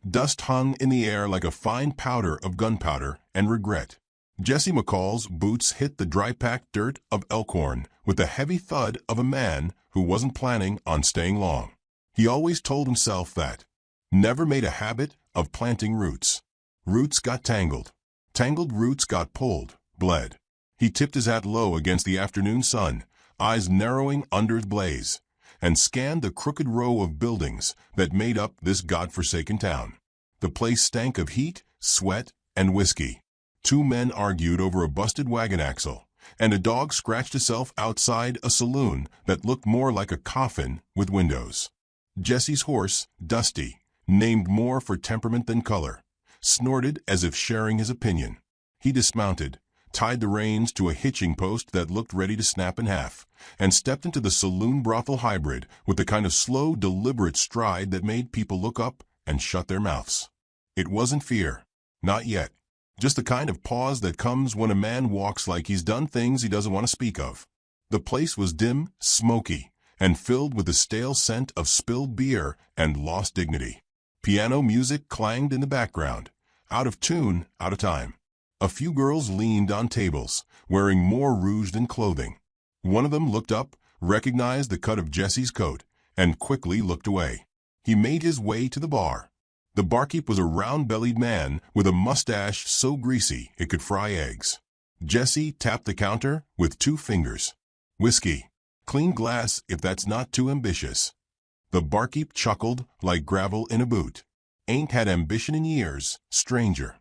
Dust hung in the air like a fine powder of gunpowder and regret. Jesse McCall's boots hit the dry-packed dirt of Elkhorn with the heavy thud of a man who wasn't planning on staying long. He always told himself that. Never made a habit of planting roots. Roots got tangled. Tangled roots got pulled, bled. He tipped his hat low against the afternoon sun, eyes narrowing under its blaze, and scanned the crooked row of buildings that made up this godforsaken town. The place stank of heat, sweat, and whiskey. Two men argued over a busted wagon axle, and a dog scratched itself outside a saloon that looked more like a coffin with windows. Jesse's horse, Dusty, named more for temperament than color, snorted as if sharing his opinion. He dismounted, tied the reins to a hitching post that looked ready to snap in half, and stepped into the saloon-brothel hybrid with the kind of slow, deliberate stride that made people look up and shut their mouths. It wasn't fear. Not yet. Just the kind of pause that comes when a man walks like he's done things he doesn't want to speak of. The place was dim, smoky, and filled with the stale scent of spilled beer and lost dignity. Piano music clanged in the background, out of tune, out of time. A few girls leaned on tables, wearing more rouge than clothing. One of them looked up, recognized the cut of Jesse's coat, and quickly looked away. He made his way to the bar. The barkeep was a round-bellied man with a mustache so greasy it could fry eggs. Jesse tapped the counter with 2 fingers. "Whiskey. Clean glass if that's not too ambitious." The barkeep chuckled like gravel in a boot. "Ain't had ambition in years, stranger."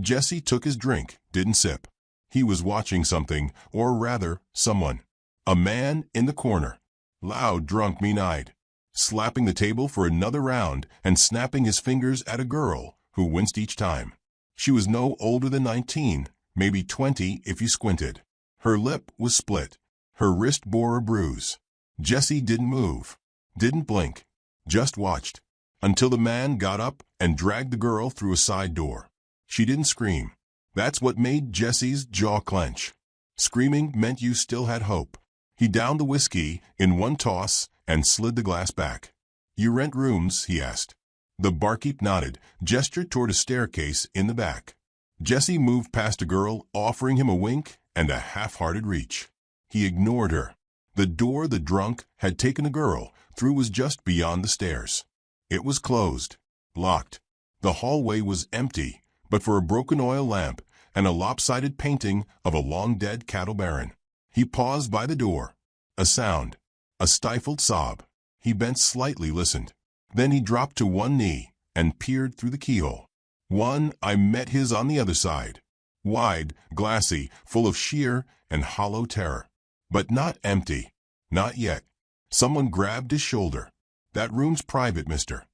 Jesse took his drink, didn't sip. He was watching something, or rather, someone. A man in the corner. Loud, drunk, mean-eyed. Slapping the table for another round and snapping his fingers at a girl who winced each time. She was no older than 19, maybe 20 if you squinted. Her lip was split. Her wrist bore a bruise. Jesse didn't move, didn't blink, just watched, until the man got up and dragged the girl through a side door. She didn't scream. That's what made Jesse's jaw clench. Screaming meant you still had hope. He downed the whiskey in one toss and slid the glass back. "You rent rooms?" he asked. The barkeep nodded, gestured toward a staircase in the back. Jesse moved past a girl, offering him a wink and a half-hearted reach. He ignored her. The door the drunk had taken the girl through was just beyond the stairs. It was closed, locked. The hallway was empty, but for a broken oil lamp and a lopsided painting of a long-dead cattle baron. He paused by the door. A sound. A stifled sob. He bent slightly, listened. Then he dropped to one knee and peered through the keyhole. One eye met his on the other side. Wide, glassy, full of sheer and hollow terror. But not empty. Not yet. Someone grabbed his shoulder. "That room's private, mister."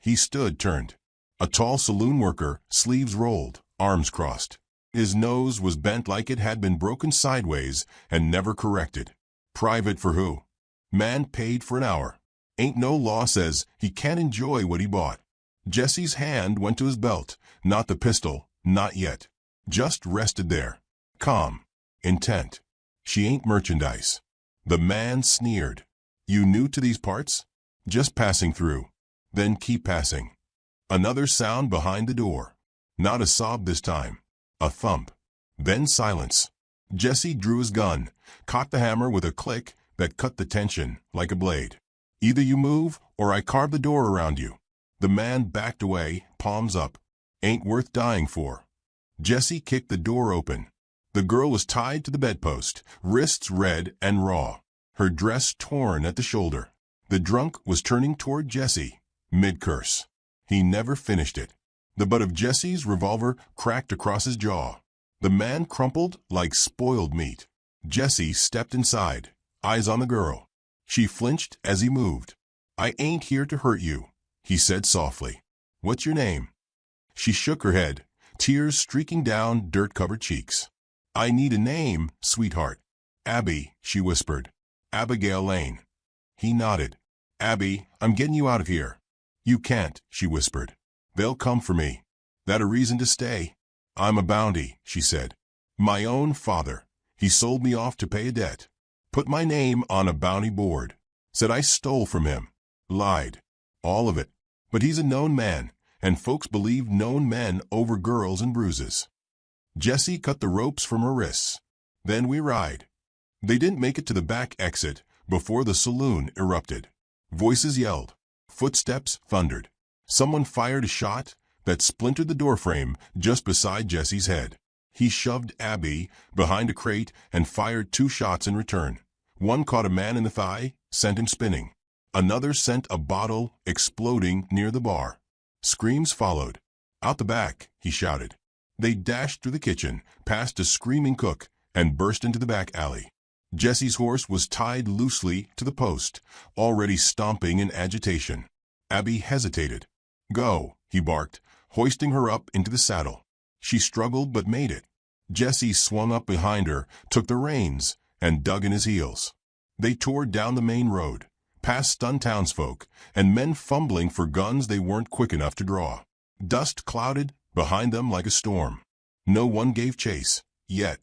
He stood, turned. A tall saloon worker, sleeves rolled, arms crossed. His nose was bent like it had been broken sideways and never corrected. "Private for who?" "Man paid for an hour. Ain't no law says he can't enjoy what he bought." Jesse's hand went to his belt, not the pistol, not yet. Just rested there. Calm. Intent. "She ain't merchandise." The man sneered. "You new to these parts?" "Just passing through." "Then keep passing." Another sound behind the door. Not a sob this time. A thump. Then silence. Jesse drew his gun, caught the hammer with a click that cut the tension like a blade. "Either you move, or I carve the door around you." The man backed away, palms up. "Ain't worth dying for." Jesse kicked the door open. The girl was tied to the bedpost, wrists red and raw, her dress torn at the shoulder. The drunk was turning toward Jesse, mid-curse. He never finished it. The butt of Jesse's revolver cracked across his jaw. The man crumpled like spoiled meat. Jesse stepped inside, eyes on the girl. She flinched as he moved. "I ain't here to hurt you," he said softly. "What's your name?" She shook her head, tears streaking down dirt-covered cheeks. "I need a name, sweetheart." "Abby," she whispered. "Abigail Lane." He nodded. "Abby, I'm getting you out of here." "You can't," she whispered. "They'll come for me." "That a reason to stay?" "I'm a bounty," she said. "My own father. He sold me off to pay a debt. Put my name on a bounty board. Said I stole from him. Lied. All of it. But he's a known man, and folks believed known men over girls and bruises. Jessie cut the ropes from her wrists. Then we ride. They didn't make it to the back exit before the saloon erupted. Voices yelled. Footsteps thundered. Someone fired a shot that splintered the doorframe just beside Jesse's head. He shoved Abby behind a crate and fired 2 shots in return. One caught a man in the thigh, sent him spinning. Another sent a bottle exploding near the bar. Screams followed. Out the back, he shouted. They dashed through the kitchen, past a screaming cook, and burst into the back alley. Jesse's horse was tied loosely to the post, already stomping in agitation. Abby hesitated. Go, he barked, hoisting her up into the saddle. She struggled but made it. Jesse swung up behind her, took the reins, and dug in his heels. They tore down the main road, past stunned townsfolk, and men fumbling for guns they weren't quick enough to draw. Dust clouded behind them like a storm. No one gave chase, yet.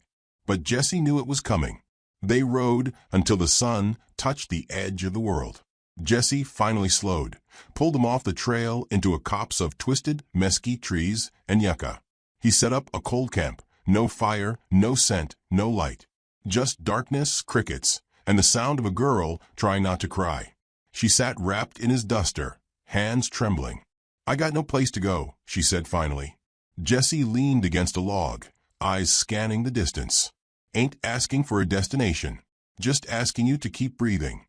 But Jesse knew it was coming. They rode until the sun touched the edge of the world. Jesse finally slowed, pulled them off the trail into a copse of twisted mesquite trees and yucca. He set up a cold camp. No fire, no scent, no light. Just darkness, crickets, and the sound of a girl trying not to cry. She sat wrapped in his duster, hands trembling. I got no place to go, she said finally. Jesse leaned against a log, eyes scanning the distance. Ain't asking for a destination, just asking you to keep breathing.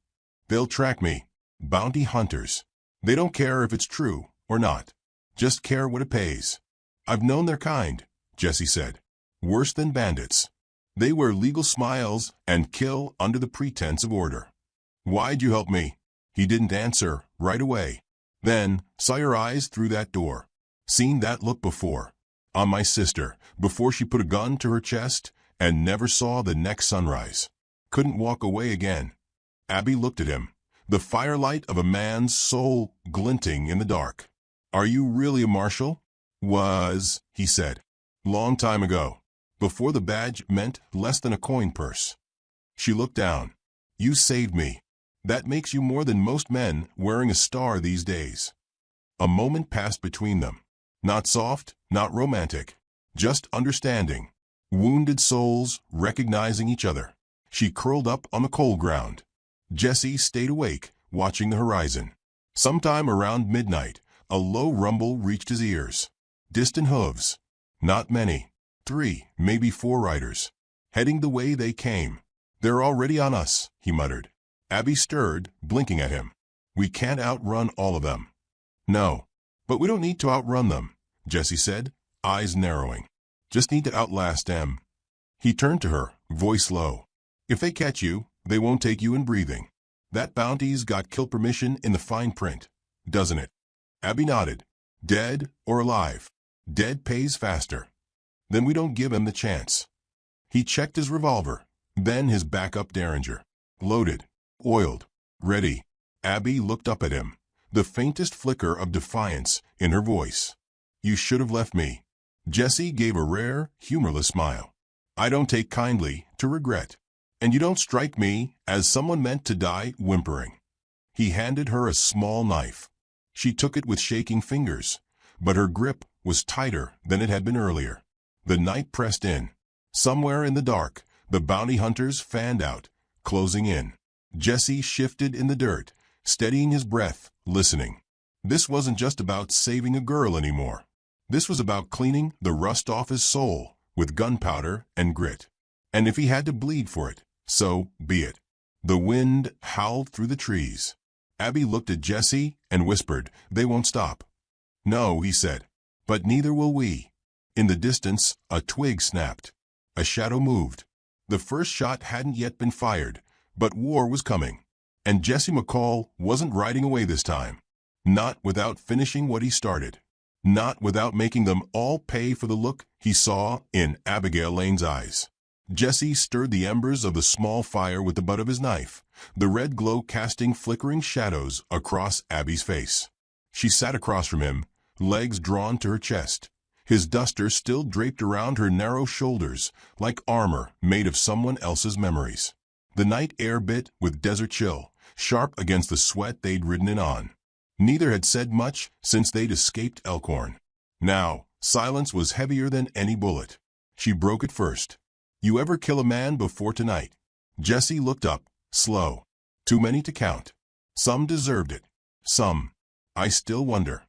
They'll track me. Bounty hunters. They don't care if it's true or not. Just care what it pays. I've known their kind, Jesse said. Worse than bandits. They wear legal smiles and kill under the pretense of order. Why'd you help me? He didn't answer right away. Then, saw your eyes through that door. Seen that look before. On my sister, before she put a gun to her chest, and never saw the next sunrise. Couldn't walk away again. Abby looked at him, the firelight of a man's soul glinting in the dark. Are you really a marshal? Was, he said. Long time ago. Before the badge meant less than a coin purse. She looked down. You saved me. That makes you more than most men wearing a star these days. A moment passed between them. Not soft, not romantic. Just understanding. Wounded souls recognizing each other. She curled up on the cold ground. Jesse stayed awake, watching the horizon. Sometime around midnight, a low rumble reached his ears. Distant hooves. Not many. 3, maybe 4 riders. Heading the way they came. They're already on us, he muttered. Abby stirred, blinking at him. We can't outrun all of them. No. But we don't need to outrun them, Jesse said, eyes narrowing. Just need to outlast them. He turned to her, voice low. If they catch you, they won't take you in breathing. That bounty's got kill permission in the fine print, doesn't it? Abby nodded. Dead or alive. Dead pays faster. Then we don't give him the chance. He checked his revolver, then his backup Derringer. Loaded, oiled, ready. Abby looked up at him, the faintest flicker of defiance in her voice. You should have left me. Jesse gave a rare, humorless smile. I don't take kindly to regret. And you don't strike me as someone meant to die whimpering. He handed her a small knife. She took it with shaking fingers, but her grip was tighter than it had been earlier. The night pressed in. Somewhere in the dark, the bounty hunters fanned out, closing in. Jesse shifted in the dirt, steadying his breath, listening. This wasn't just about saving a girl anymore. This was about cleaning the rust off his soul with gunpowder and grit. And if he had to bleed for it, so be it. The wind howled through the trees. Abby looked at Jesse and whispered, They won't stop. No, he said. But neither will we. In the distance, a twig snapped. A shadow moved. The first shot hadn't yet been fired, but war was coming. And Jesse McCall wasn't riding away this time. Not without finishing what he started. Not without making them all pay for the look he saw in Abigail Lane's eyes. Jesse stirred the embers of the small fire with the butt of his knife, the red glow casting flickering shadows across Abby's face. She sat across from him, legs drawn to her chest, his duster still draped around her narrow shoulders like armor made of someone else's memories. The night air bit with desert chill, sharp against the sweat they'd ridden in on. Neither had said much since they'd escaped Elkhorn. Now, silence was heavier than any bullet. She broke it first. "You ever kill a man before tonight?" Jesse looked up, slow. "Too many to count. Some deserved it. Some. I still wonder."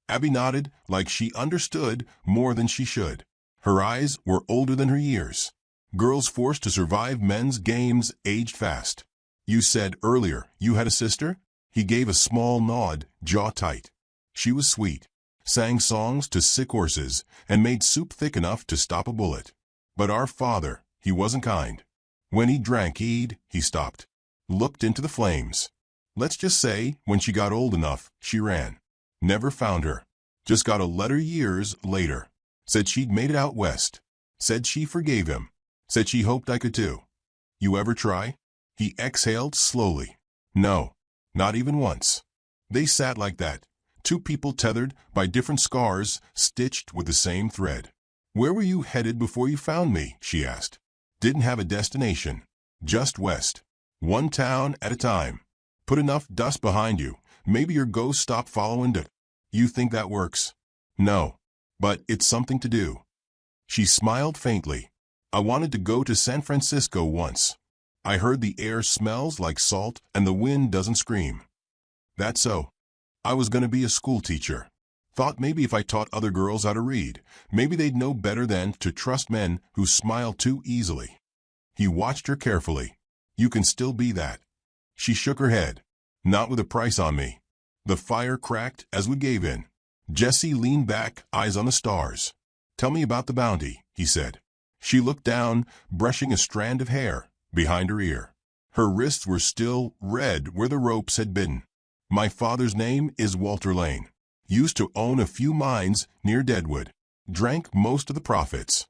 Abby nodded like she understood more than she should. Her eyes were older than her years. Girls forced to survive men's games aged fast. "You said earlier you had a sister?" He gave a small nod, jaw tight. "She was sweet. Sang songs to sick horses and made soup thick enough to stop a bullet. But our father, he wasn't kind. When he drank, he stopped. Looked into the flames. Let's just say, when she got old enough, she ran. Never found her. Just got a letter years later. Said she'd made it out west. Said she forgave him. Said she hoped I could too." "You ever try?" He exhaled slowly. "No, not even once." They sat like that, two people tethered by different scars stitched with the same thread. "Where were you headed before you found me?" she asked. "Didn't have a destination. Just west. One town at a time. Put enough dust behind you, maybe your ghost stopped following it." "You think that works?" "No. But it's something to do." She smiled faintly. "I wanted to go to San Francisco once. I heard the air smells like salt and the wind doesn't scream." "That's so. I was going to be a school teacher. Thought maybe if I taught other girls how to read, maybe they'd know better than to trust men who smile too easily." He watched her carefully. "You can still be that." She shook her head. "Not with a price on me." The fire cracked as we gave in. Jesse leaned back, eyes on the stars. "Tell me about the bounty," he said. She looked down, brushing a strand of hair behind her ear. Her wrists were still red where the ropes had bitten. "My father's name is Walter Lane. Used to own a few mines near Deadwood. Drank most of the profits.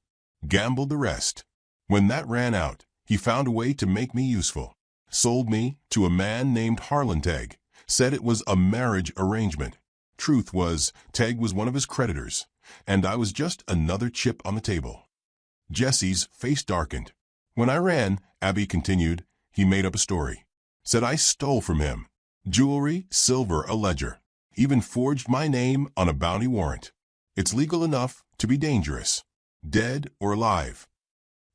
Gambled the rest. When that ran out, he found a way to make me useful. Sold me to a man named Harlan-Teg. Said it was a marriage arrangement. Truth was, Teg was one of his creditors, and I was just another chip on the table." Jesse's face darkened. "When I ran," Abby continued, "he made up a story. Said I stole from him. Jewelry, silver, a ledger. Even forged my name on a bounty warrant. It's legal enough to be dangerous. Dead or alive."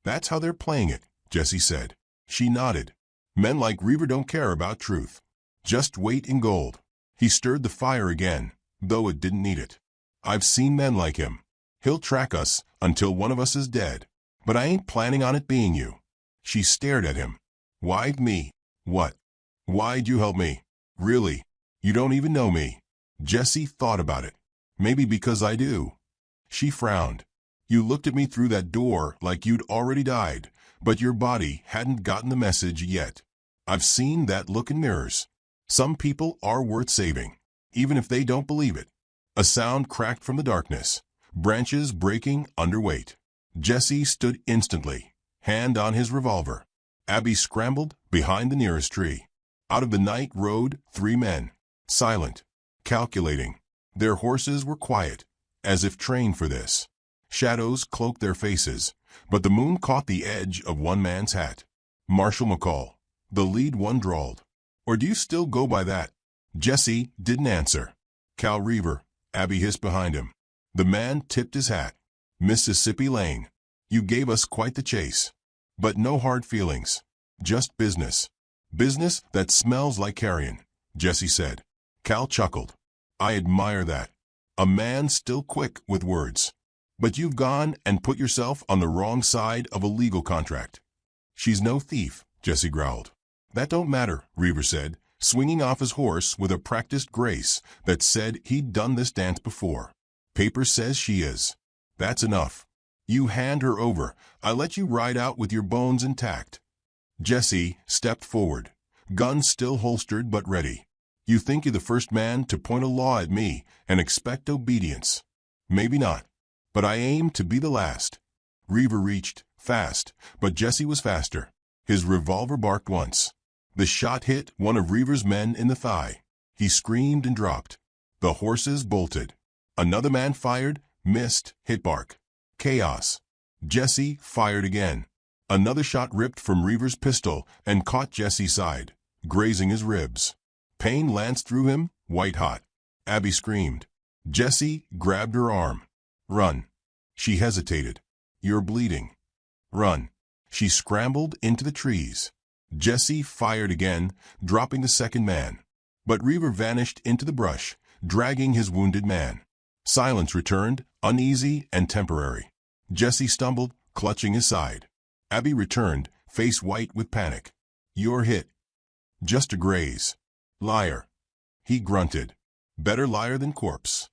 "That's how they're playing it," Jesse said. She nodded. "Men like Reaver don't care about truth. Just weight in gold." He stirred the fire again, though it didn't need it. "I've seen men like him. He'll track us until one of us is dead. But I ain't planning on it being you." She stared at him. "Why me?" "What? Why'd you help me? Really? You don't even know me." Jesse thought about it. "Maybe because I do." She frowned. "You looked at me through that door like you'd already died, but your body hadn't gotten the message yet. I've seen that look in mirrors. Some people are worth saving, even if they don't believe it." A sound cracked from the darkness, branches breaking under weight. Jesse stood instantly, hand on his revolver. Abby scrambled behind the nearest tree. Out of the night rode 3 men, silent, calculating. Their horses were quiet, as if trained for this. Shadows cloaked their faces, but the moon caught the edge of one man's hat. "Marshal McCall," the lead one drawled. "Or do you still go by that?" Jesse didn't answer. "Cal Reaver," Abby hissed behind him. The man tipped his hat. "Mississippi Lane. You gave us quite the chase. But no hard feelings. Just business. Business that smells like carrion," Jesse said. Cal chuckled. "I admire that. A man still quick with words. But you've gone and put yourself on the wrong side of a legal contract." "She's no thief," Jesse growled. "That don't matter," Reaver said, swinging off his horse with a practiced grace that said he'd done this dance before. "Paper says she is. That's enough. You hand her over. I let you ride out with your bones intact." Jesse stepped forward, gun still holstered but ready. "You think you're the first man to point a law at me and expect obedience. Maybe not, but I aim to be the last." Reaver reached, fast, but Jesse was faster. His revolver barked once. The shot hit one of Reaver's men in the thigh. He screamed and dropped. The horses bolted. Another man fired, missed, hit bark. Chaos. Jesse fired again. Another shot ripped from Reaver's pistol and caught Jesse's side, grazing his ribs. Pain lanced through him, white hot. Abby screamed. Jesse grabbed her arm. Run. She hesitated. You're bleeding. Run. She scrambled into the trees. Jesse fired again, dropping the second man. But Reaver vanished into the brush, dragging his wounded man. Silence returned, uneasy and temporary. Jesse stumbled, clutching his side. Abby returned, face white with panic. You're hit. Just a graze. Liar. He grunted. Better liar than corpse.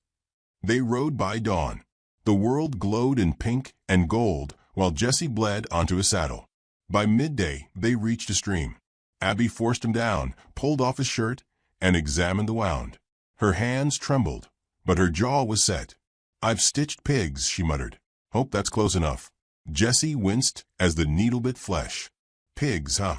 They rode by dawn. The world glowed in pink and gold while Jesse bled onto his saddle. By midday, they reached a stream. Abby forced him down, pulled off his shirt, and examined the wound. Her hands trembled, but her jaw was set. I've stitched pigs, she muttered. Hope that's close enough. Jesse winced as the needle bit flesh. Pigs, huh?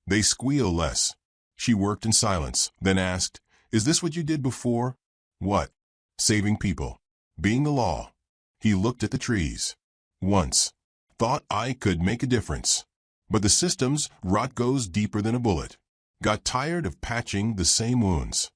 They squeal less. She worked in silence, then asked, Is this what you did before? What? Saving people. Being the law. He looked at the trees. Once. Thought I could make a difference. But the system's rot goes deeper than a bullet. Got tired of patching the same wounds.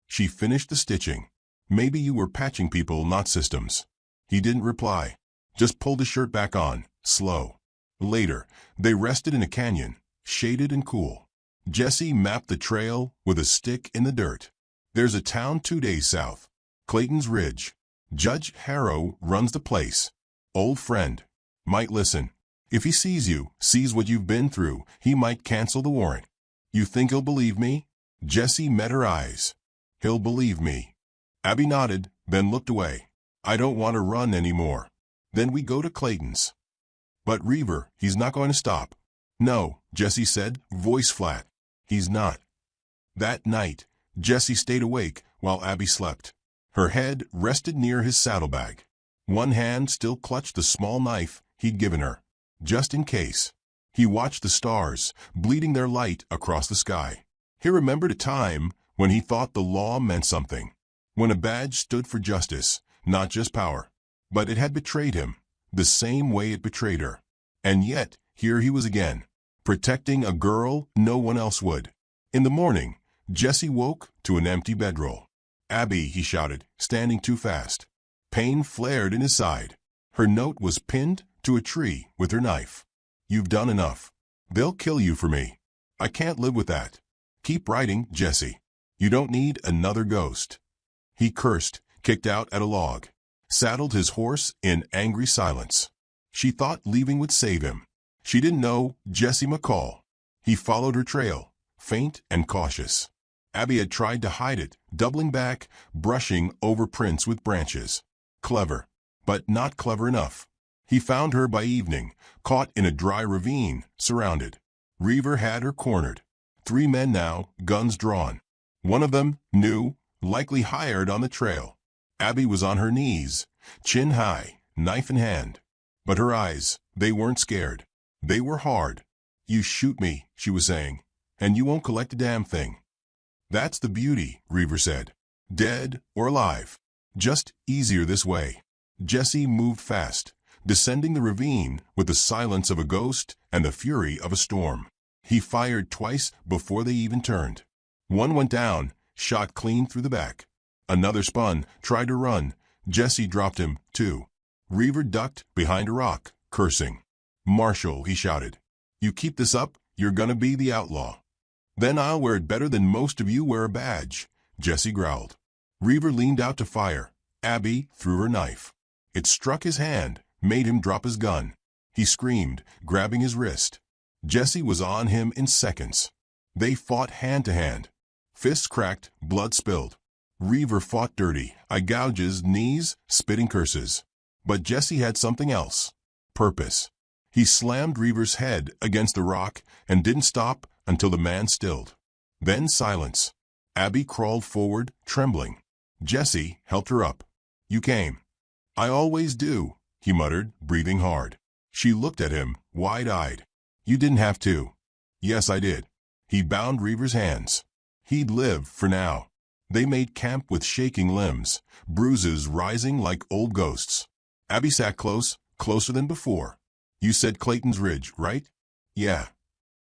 She finished the stitching. Maybe you were patching people, not systems. He didn't reply. Just pulled his shirt back on, slow. Later, they rested in a canyon, shaded and cool. Jesse mapped the trail with a stick in the dirt. There's a town 2 days south. Clayton's Ridge. Judge Harrow runs the place. Old friend. Might listen. If he sees you, sees what you've been through, he might cancel the warrant. You think he'll believe me? Jesse met her eyes. He'll believe me. Abby nodded, then looked away. I don't want to run anymore. Then we go to Clayton's. But Reaver, he's not going to stop. No, Jesse said, voice flat. He's not. That night, Jesse stayed awake while Abby slept. Her head rested near his saddlebag. One hand still clutched the small knife he'd given her, just in case. He watched the stars, bleeding their light across the sky. He remembered a time when he thought the law meant something, when a badge stood for justice, not just power. But it had betrayed him, the same way it betrayed her. And yet, here he was again, protecting a girl no one else would. In the morning, Jesse woke to an empty bedroll. Abby, he shouted, standing too fast. Pain flared in his side. Her note was pinned to a tree with her knife. You've done enough. They'll kill you for me. I can't live with that. Keep writing, Jesse. You don't need another ghost. He cursed, kicked out at a log, saddled his horse in angry silence. She thought leaving would save him. She didn't know Jesse McCall. He followed her trail, faint and cautious. Abby had tried to hide it, doubling back, brushing over prints with branches. Clever, but not clever enough. He found her by evening, caught in a dry ravine, surrounded. Reaver had her cornered. 3 men now, guns drawn. One of them, new, likely hired on the trail. Abby was on her knees, chin high, knife in hand. But her eyes, they weren't scared. They were hard. You shoot me, she was saying, and you won't collect a damn thing. That's the beauty, Reaver said. Dead or alive. Just easier this way. Jesse moved fast, descending the ravine with the silence of a ghost and the fury of a storm. He fired twice before they even turned. One went down, shot clean through the back. Another spun, tried to run. Jesse dropped him, too. Reaver ducked behind a rock, cursing. Marshal, he shouted. You keep this up, you're gonna be the outlaw. Then I'll wear it better than most of you wear a badge, Jesse growled. Reaver leaned out to fire. Abby threw her knife. It struck his hand, made him drop his gun. He screamed, grabbing his wrist. Jesse was on him in seconds. They fought hand to hand. Fists cracked, blood spilled. Reaver fought dirty, eye gouges, knees, spitting curses. But Jesse had something else. Purpose. He slammed Reaver's head against the rock and didn't stop until the man stilled. Then silence. Abby crawled forward, trembling. Jesse helped her up. You came. I always do, he muttered, breathing hard. She looked at him, wide-eyed. You didn't have to. Yes, I did. He bound Reaver's hands. He'd live for now. They made camp with shaking limbs, bruises rising like old ghosts. Abby sat close, closer than before. You said Clayton's Ridge, right? Yeah.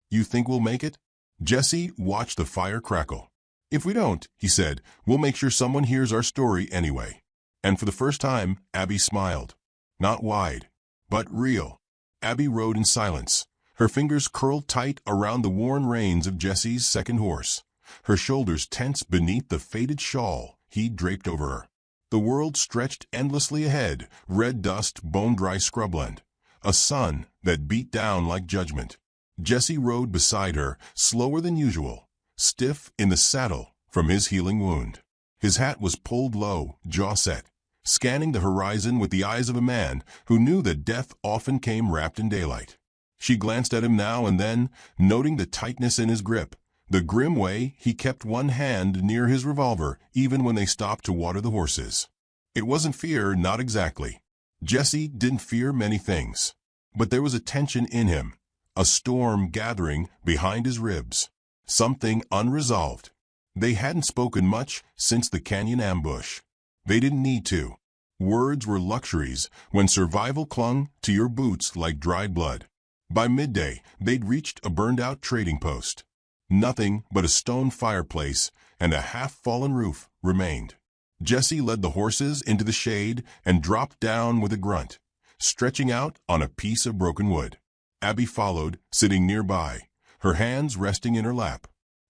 You think we'll make it? Jesse watched the fire crackle. If we don't, he said, we'll make sure someone hears our story anyway. And for the first time, Abby smiled. Not wide, but real. Abby rode in silence, her fingers curled tight around the worn reins of Jesse's second horse, her shoulders tense beneath the faded shawl he'd draped over her. The world stretched endlessly ahead, red dust, bone-dry scrubland, a sun that beat down like judgment. Jesse rode beside her, slower than usual, stiff in the saddle from his healing wound. His hat was pulled low, jaw set, scanning the horizon with the eyes of a man who knew that death often came wrapped in daylight. She glanced at him now and then, noting the tightness in his grip, the grim way he kept one hand near his revolver even when they stopped to water the horses. It wasn't fear, not exactly. Jesse didn't fear many things, but there was a tension in him, a storm gathering behind his ribs, something unresolved. They hadn't spoken much since the canyon ambush. They didn't need to. Words were luxuries when survival clung to your boots like dried blood. By midday, they'd reached a burned-out trading post. Nothing but a stone fireplace and a half-fallen roof remained. Jesse led the horses into the shade and dropped down with a grunt, stretching out on a piece of broken wood. Abby followed, sitting nearby, her hands resting in her lap.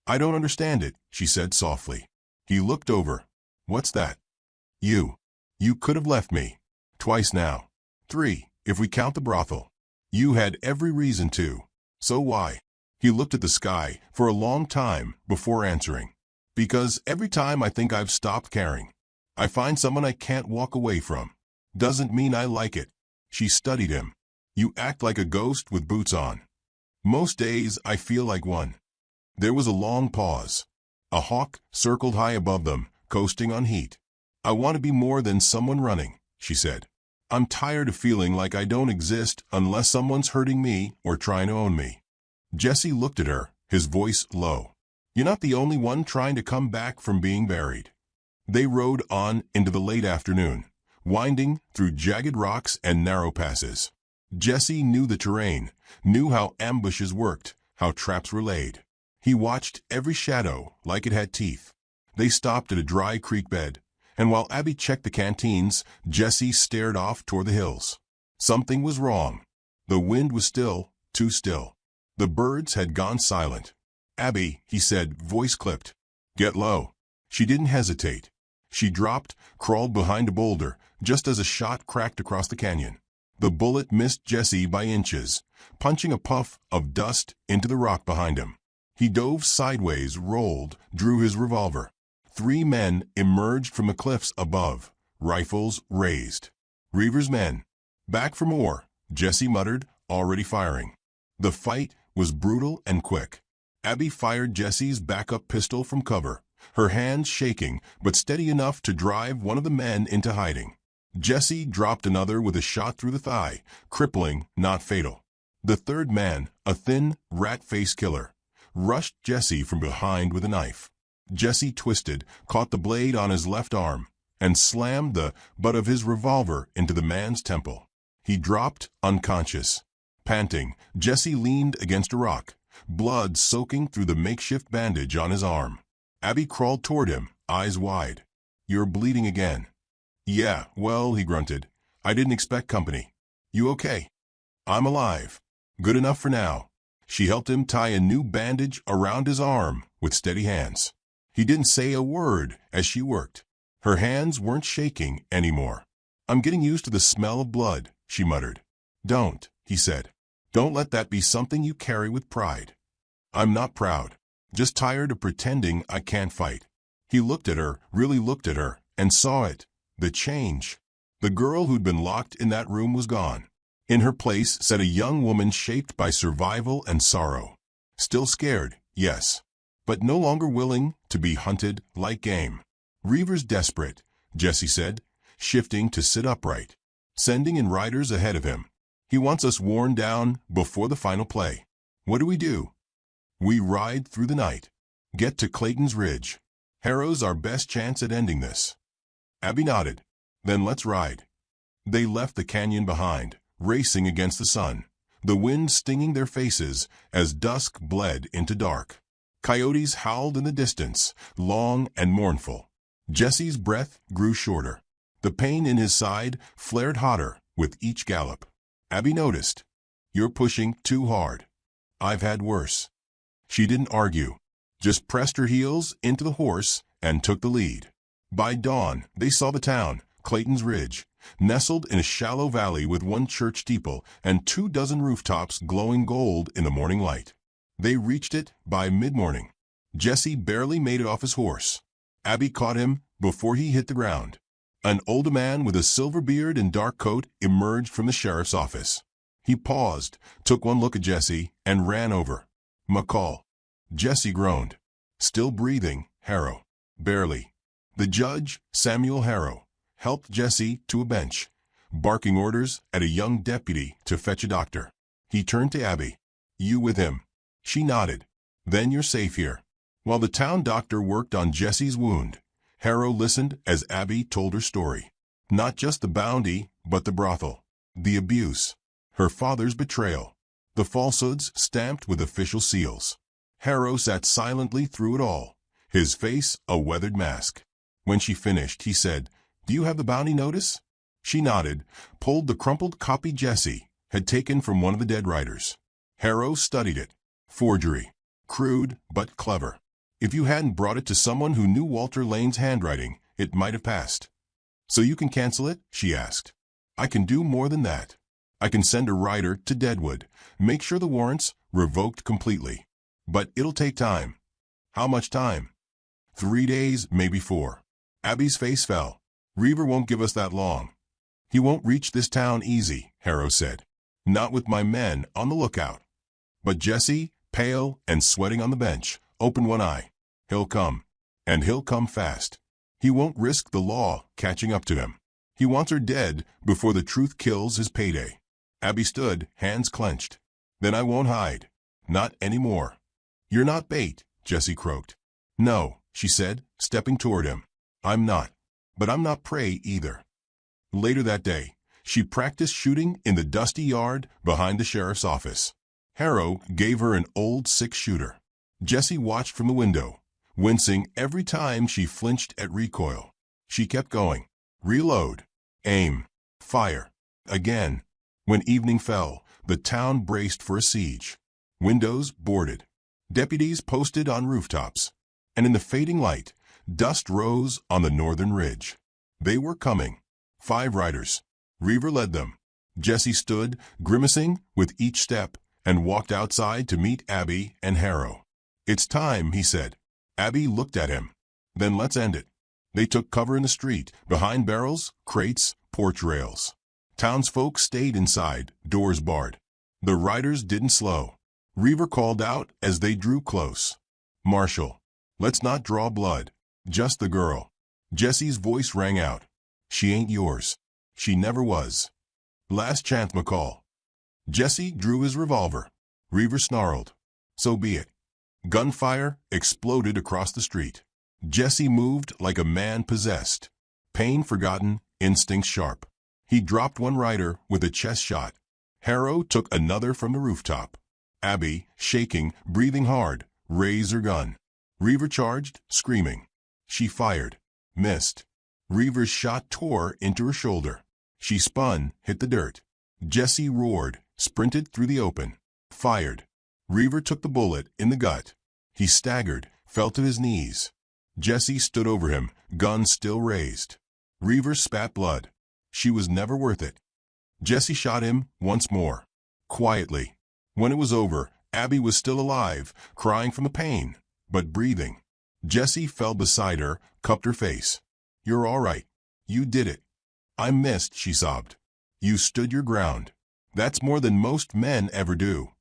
I don't understand it, she said softly. He looked over. What's that? You could have left me. Twice now. 3, if we count the brothel. You had every reason to. So why? He looked at the sky for a long time before answering. Because every time I think I've stopped caring, I find someone I can't walk away from. Doesn't mean I like it. She studied him. You act like a ghost with boots on. Most days I feel like one. There was a long pause. A hawk circled high above them, coasting on heat. I want to be more than someone running, she said. I'm tired of feeling like I don't exist unless someone's hurting me or trying to own me. Jesse looked at her, his voice low. You're not the only one trying to come back from being buried. They rode on into the late afternoon, winding through jagged rocks and narrow passes. Jesse knew the terrain, knew how ambushes worked, how traps were laid. He watched every shadow like it had teeth. They stopped at a dry creek bed, and while Abby checked the canteens, Jesse stared off toward the hills. Something was wrong. The wind was still, too still. The birds had gone silent. Abby, he said, voice clipped. Get low. She didn't hesitate. She dropped, crawled behind a boulder, just as a shot cracked across the canyon. The bullet missed Jesse by inches, punching a puff of dust into the rock behind him. He dove sideways, rolled, drew his revolver. 3 men emerged from the cliffs above, rifles raised. Reaver's men. Back for more, Jesse muttered, already firing. The fight was brutal and quick. Abby fired Jesse's backup pistol from cover, her hands shaking but steady enough to drive one of the men into hiding. Jesse dropped another with a shot through the thigh, crippling, not fatal. The third man, a thin, rat-faced killer, rushed Jesse from behind with a knife. Jesse twisted, caught the blade on his left arm, and slammed the butt of his revolver into the man's temple. He dropped, unconscious. Panting, Jesse leaned against a rock, blood soaking through the makeshift bandage on his arm. Abby crawled toward him, eyes wide. You're bleeding again. Yeah, well, he grunted. I didn't expect company. You okay? I'm alive. Good enough for now. She helped him tie a new bandage around his arm with steady hands. He didn't say a word as she worked. Her hands weren't shaking anymore. I'm getting used to the smell of blood, she muttered. Don't, he said. Don't let that be something you carry with pride. I'm not proud. Just tired of pretending I can't fight. He looked at her, really looked at her, and saw it. The change. The girl who'd been locked in that room was gone. In her place sat a young woman shaped by survival and sorrow. Still scared, yes, but no longer willing to be hunted like game. Reaver's desperate, Jesse said, shifting to sit upright, sending in riders ahead of him. He wants us worn down before the final play. What do? We ride through the night. Get to Clayton's Ridge. Harrow's our best chance at ending this. Abby nodded. Then let's ride. They left the canyon behind, racing against the sun, the wind stinging their faces as dusk bled into dark. Coyotes howled in the distance, long and mournful. Jesse's breath grew shorter. The pain in his side flared hotter with each gallop. Abby noticed. "You're pushing too hard. I've had worse." She didn't argue, just pressed her heels into the horse and took the lead. By dawn, they saw the town, Clayton's Ridge, nestled in a shallow valley with one church steeple and 24 rooftops glowing gold in the morning light. They reached it by mid-morning. Jesse barely made it off his horse. Abby caught him before he hit the ground. An older man with a silver beard and dark coat emerged from the sheriff's office. He paused, took one look at Jesse, and ran over. "McCall." Jesse groaned. "Still breathing, Harrow." "Barely." The judge, Samuel Harrow, helped Jesse to a bench, barking orders at a young deputy to fetch a doctor. He turned to Abby. "You with him?" She nodded. "Then you're safe here." While the town doctor worked on Jesse's wound, Harrow listened as Abby told her story. Not just the bounty, but the brothel, the abuse, her father's betrayal, the falsehoods stamped with official seals. Harrow sat silently through it all, his face a weathered mask. When she finished, he said, "Do you have the bounty notice?" She nodded, pulled the crumpled copy Jesse had taken from one of the dead writers. Harrow studied it. Forgery. Crude, but clever. If you hadn't brought it to someone who knew Walter Lane's handwriting, it might have passed. "So you can cancel it?" she asked. "I can do more than that. I can send a writer to Deadwood, make sure the warrant's revoked completely. But it'll take time." "How much time?" 3 days, maybe 4. Abby's face fell. "Reaver won't give us that long." "He won't reach this town easy," Harrow said. "Not with my men on the lookout." But Jesse, pale and sweating on the bench, opened one eye. "He'll come. And he'll come fast. He won't risk the law catching up to him. He wants her dead before the truth kills his payday." Abby stood, hands clenched. "Then I won't hide. Not anymore." "You're not bait," Jesse croaked. "No," she said, stepping toward him. "I'm not. But I'm not prey either." Later that day, she practiced shooting in the dusty yard behind the sheriff's office. Harrow gave her an old six-shooter. Jesse watched from the window, wincing every time she flinched at recoil. She kept going. Reload. Aim. Fire. Again. When evening fell, the town braced for a siege. Windows boarded. Deputies posted on rooftops. And in the fading light, dust rose on the northern ridge. They were coming. 5 riders. Reaver led them. Jesse stood, grimacing with each step, and walked outside to meet Abby and Harrow. "It's time," he said. Abby looked at him. "Then let's end it." They took cover in the street, behind barrels, crates, porch rails. Townsfolk stayed inside, doors barred. The riders didn't slow. Reaver called out as they drew close. "Marshal, let's not draw blood. Just the girl." Jesse's voice rang out. "She ain't yours. She never was. Last chance, McCall." Jesse drew his revolver. Reaver snarled. "So be it." Gunfire exploded across the street. Jesse moved like a man possessed. Pain forgotten, instincts sharp. He dropped one rider with a chest shot. Harrow took another from the rooftop. Abby, shaking, breathing hard, raised her gun. Reaver charged, screaming. She fired. Missed. Reaver's shot tore into her shoulder. She spun, hit the dirt. Jesse roared, sprinted through the open. Fired. Reaver took the bullet in the gut. He staggered, fell to his knees. Jesse stood over him, gun still raised. Reaver spat blood. She was never worth it. Jesse shot him once more. Quietly. When it was over, Abby was still alive, crying from the pain, but breathing. Jesse fell beside her, cupped her face. "You're all right. You did it." "I missed," she sobbed. "You stood your ground. That's more than most men ever do."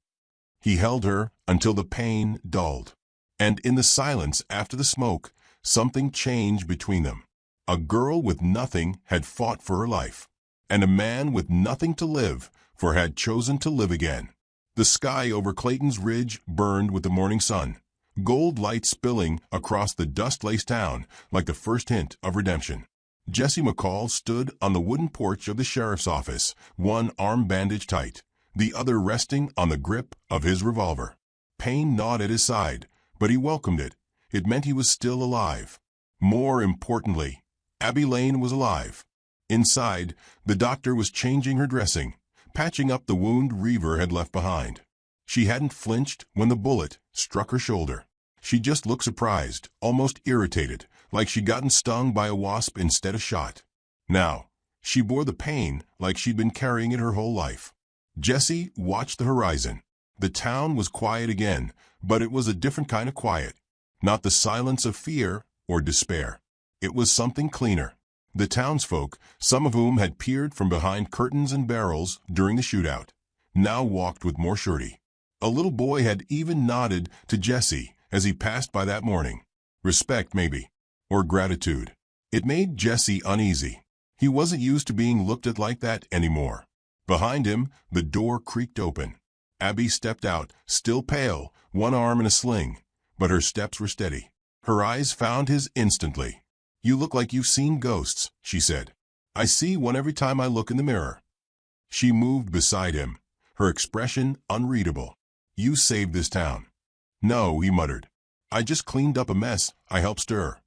He held her until the pain dulled. And in the silence after the smoke, something changed between them. A girl with nothing had fought for her life, and a man with nothing to live for had chosen to live again. The sky over Clayton's Ridge burned with the morning sun, gold light spilling across the dust-laced town like the first hint of redemption. Jesse McCall stood on the wooden porch of the sheriff's office, one arm bandaged tight, the other resting on the grip of his revolver. Pain gnawed at his side, but he welcomed it. It meant he was still alive. More importantly, Abby Lane was alive. Inside, the doctor was changing her dressing, patching up the wound Reaver had left behind. She hadn't flinched when the bullet struck her shoulder. She just looked surprised, almost irritated, like she'd gotten stung by a wasp instead of shot. Now, she bore the pain like she'd been carrying it her whole life. Jesse watched the horizon. The town was quiet again, but it was a different kind of quiet. Not the silence of fear or despair. It was something cleaner. The townsfolk, some of whom had peered from behind curtains and barrels during the shootout, now walked with more surety. A little boy had even nodded to Jesse as he passed by that morning. Respect, maybe, or gratitude. It made Jesse uneasy. He wasn't used to being looked at like that anymore. Behind him, the door creaked open. Abby stepped out, still pale, one arm in a sling, but her steps were steady. Her eyes found his instantly. "You look like you've seen ghosts," she said. "I see one every time I look in the mirror." She moved beside him, her expression unreadable. "You saved this town." "No," he muttered. "I just cleaned up a mess I helped stir."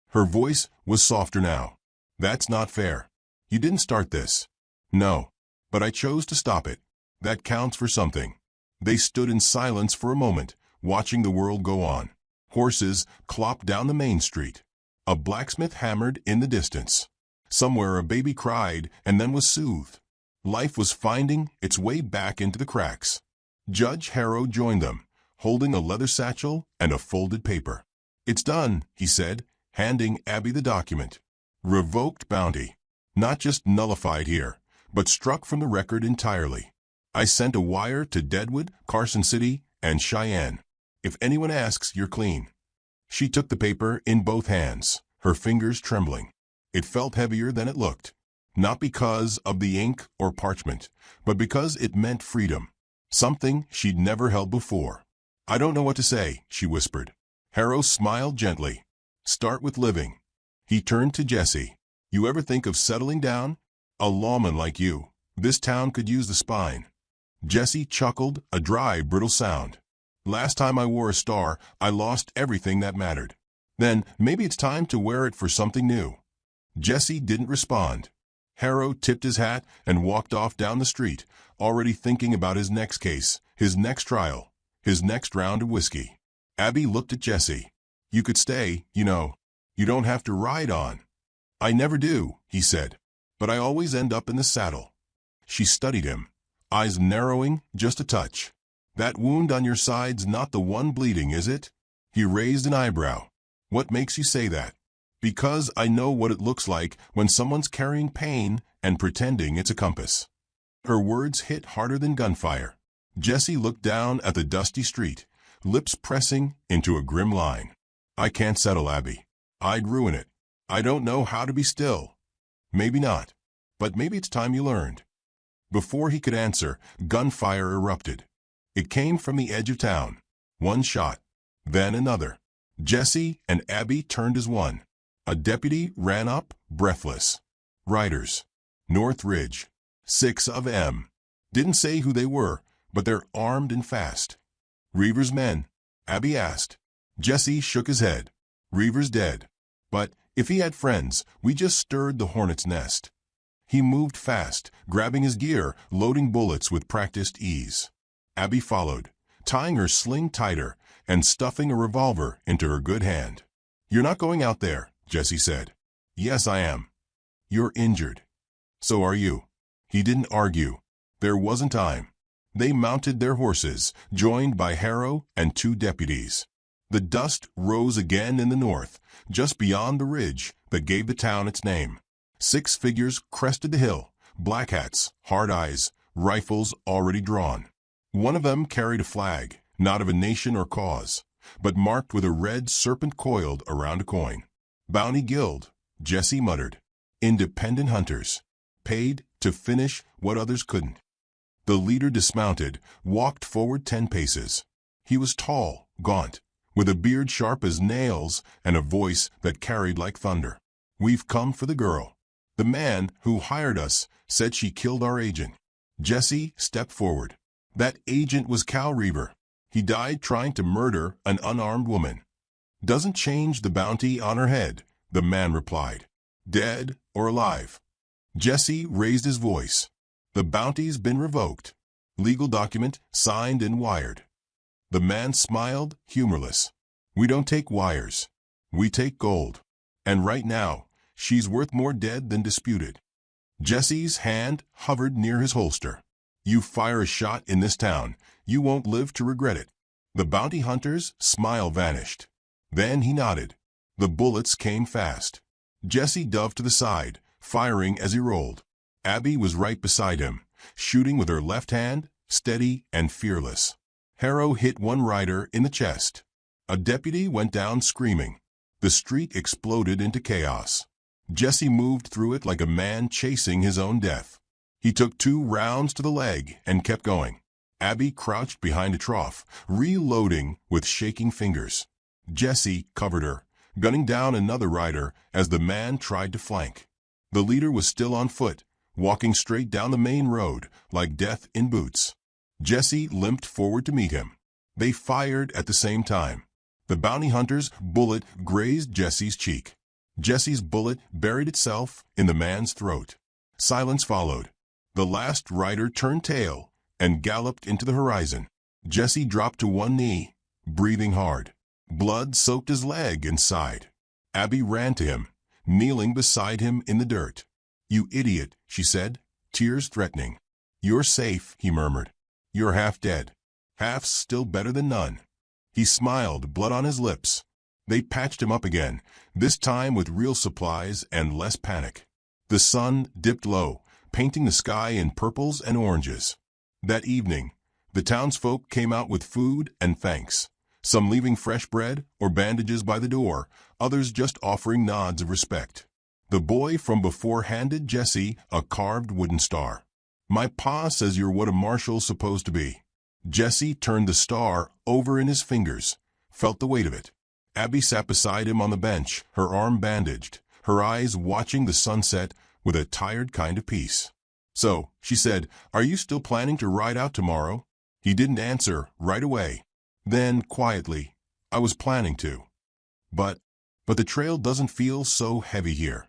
Her voice was softer now. "That's not fair. You didn't start this." "No, but I chose to stop it. That counts for something." They stood in silence for a moment, watching the world go on. Horses clopped down the main street. A blacksmith hammered in the distance. Somewhere a baby cried and then was soothed. Life was finding its way back into the cracks. Judge Harrow joined them, holding a leather satchel and a folded paper. "It's done," he said, handing Abby the document. "Revoked bounty. Not just nullified here, but struck from the record entirely. I sent a wire to Deadwood, Carson City, and Cheyenne. If anyone asks, you're clean." She took the paper in both hands, her fingers trembling. It felt heavier than it looked. Not because of the ink or parchment, but because it meant freedom. Something she'd never held before. "I don't know what to say," she whispered. Harrow smiled gently. "Start with living." He turned to Jesse. "You ever think of settling down? A lawman like you. This town could use the spine." Jesse chuckled, a dry, brittle sound. "Last time I wore a star, I lost everything that mattered. Then maybe it's time to wear it for something new." Jesse didn't respond. Harrow tipped his hat and walked off down the street, already thinking about his next case, his next trial, his next round of whiskey. Abby looked at Jesse. "You could stay, you know. You don't have to ride on." "I never do," he said, "but I always end up in the saddle." She studied him, eyes narrowing just a touch. "That wound on your side's not the one bleeding, is it?" He raised an eyebrow. "What makes you say that?" "Because I know what it looks like when someone's carrying pain and pretending it's a compass." Her words hit harder than gunfire. Jesse looked down at the dusty street, lips pressing into a grim line. "I can't settle, Abby. I'd ruin it. I don't know how to be still." "Maybe not. But maybe it's time you learned." Before he could answer, gunfire erupted. It came from the edge of town. One shot, then another. Jesse and Abby turned as one. A deputy ran up, breathless. "Riders. North Ridge. 6 of 'em. Didn't say who they were, but they're armed and fast." "Reaver's men?" Abby asked. Jesse shook his head. "Reaver's dead. But if he had friends, we just stirred the hornet's nest." He moved fast, grabbing his gear, loading bullets with practiced ease. Abby followed, tying her sling tighter and stuffing a revolver into her good hand. "You're not going out there," Jesse said. "Yes, I am." "You're injured." "So are you." He didn't argue. There wasn't time. They mounted their horses, joined by Harrow and 2 deputies. The dust rose again in the north, just beyond the ridge that gave the town its name. 6 figures crested the hill, black hats, hard eyes, rifles already drawn. One of them carried a flag, not of a nation or cause, but marked with a red serpent coiled around a coin. "Bounty Guild," Jesse muttered. "Independent hunters. Paid to finish what others couldn't." The leader dismounted, walked forward 10 paces. He was tall, gaunt, with a beard sharp as nails and a voice that carried like thunder. "We've come for the girl. The man who hired us said she killed our agent." Jesse stepped forward. "That agent was Cal Reaver. He died trying to murder an unarmed woman. Doesn't change the bounty on her head, the man replied. Dead or alive? Jesse raised his voice. The bounty's been revoked. Legal document signed and wired. The man smiled, humorless. We don't take wires. We take gold. And right now, she's worth more dead than disputed. Jesse's hand hovered near his holster. You fire a shot in this town, you won't live to regret it. The bounty hunter's smile vanished. Then he nodded. The bullets came fast. Jesse dove to the side, firing as he rolled. Abby was right beside him, shooting with her left hand, steady and fearless. Harrow hit one rider in the chest. A deputy went down screaming. The street exploded into chaos. Jesse moved through it like a man chasing his own death. He took 2 rounds to the leg and kept going. Abby crouched behind a trough, reloading with shaking fingers. Jesse covered her, gunning down another rider as the man tried to flank. The leader was still on foot, walking straight down the main road like death in boots. Jesse limped forward to meet him. They fired at the same time. The bounty hunter's bullet grazed Jesse's cheek. Jesse's bullet buried itself in the man's throat. Silence followed. The last rider turned tail and galloped into the horizon. Jesse dropped to one knee, breathing hard. Blood soaked his leg and side. Abby ran to him, kneeling beside him in the dirt. You idiot, she said, tears threatening. You're safe, he murmured. You're half dead. Half's still better than none. He smiled, blood on his lips. They patched him up again, this time with real supplies and less panic. The sun dipped low, painting the sky in purples and oranges. That evening, the townsfolk came out with food and thanks, some leaving fresh bread or bandages by the door, others just offering nods of respect. The boy from before handed Jesse a carved wooden star. My pa says you're what a marshal's supposed to be. Jesse turned the star over in his fingers, felt the weight of it. Abby sat beside him on the bench, her arm bandaged, her eyes watching the sunset with a tired kind of peace. So, she said, are you still planning to ride out tomorrow? He didn't answer right away. Then, quietly, I was planning to. But the trail doesn't feel so heavy here.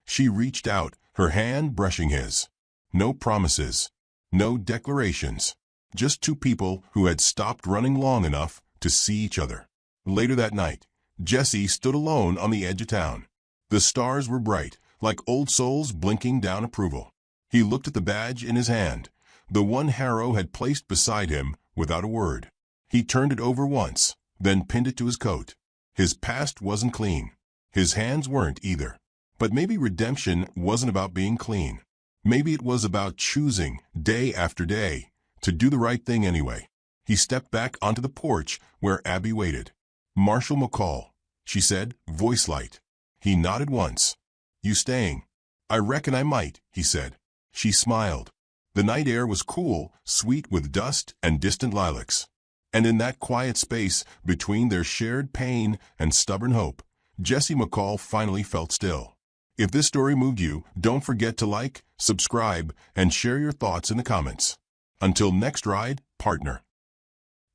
She reached out, her hand brushing his. No promises, no declarations. Just 2 people who had stopped running long enough to see each other. Later that night, Jesse stood alone on the edge of town. The stars were bright, like old souls blinking down approval. He looked at the badge in his hand, the one Harrow had placed beside him without a word. He turned it over once, then pinned it to his coat. His past wasn't clean. His hands weren't either. But maybe redemption wasn't about being clean. Maybe it was about choosing, day after day, to do the right thing anyway. He stepped back onto the porch where Abby waited. Marshal McCall, she said, voice light. He nodded once. You staying? I reckon I might, he said. She smiled. The night air was cool, sweet with dust and distant lilacs. And in that quiet space between their shared pain and stubborn hope, Jesse McCall finally felt still. If this story moved you, don't forget to like, subscribe, and share your thoughts in the comments. Until next ride, partner.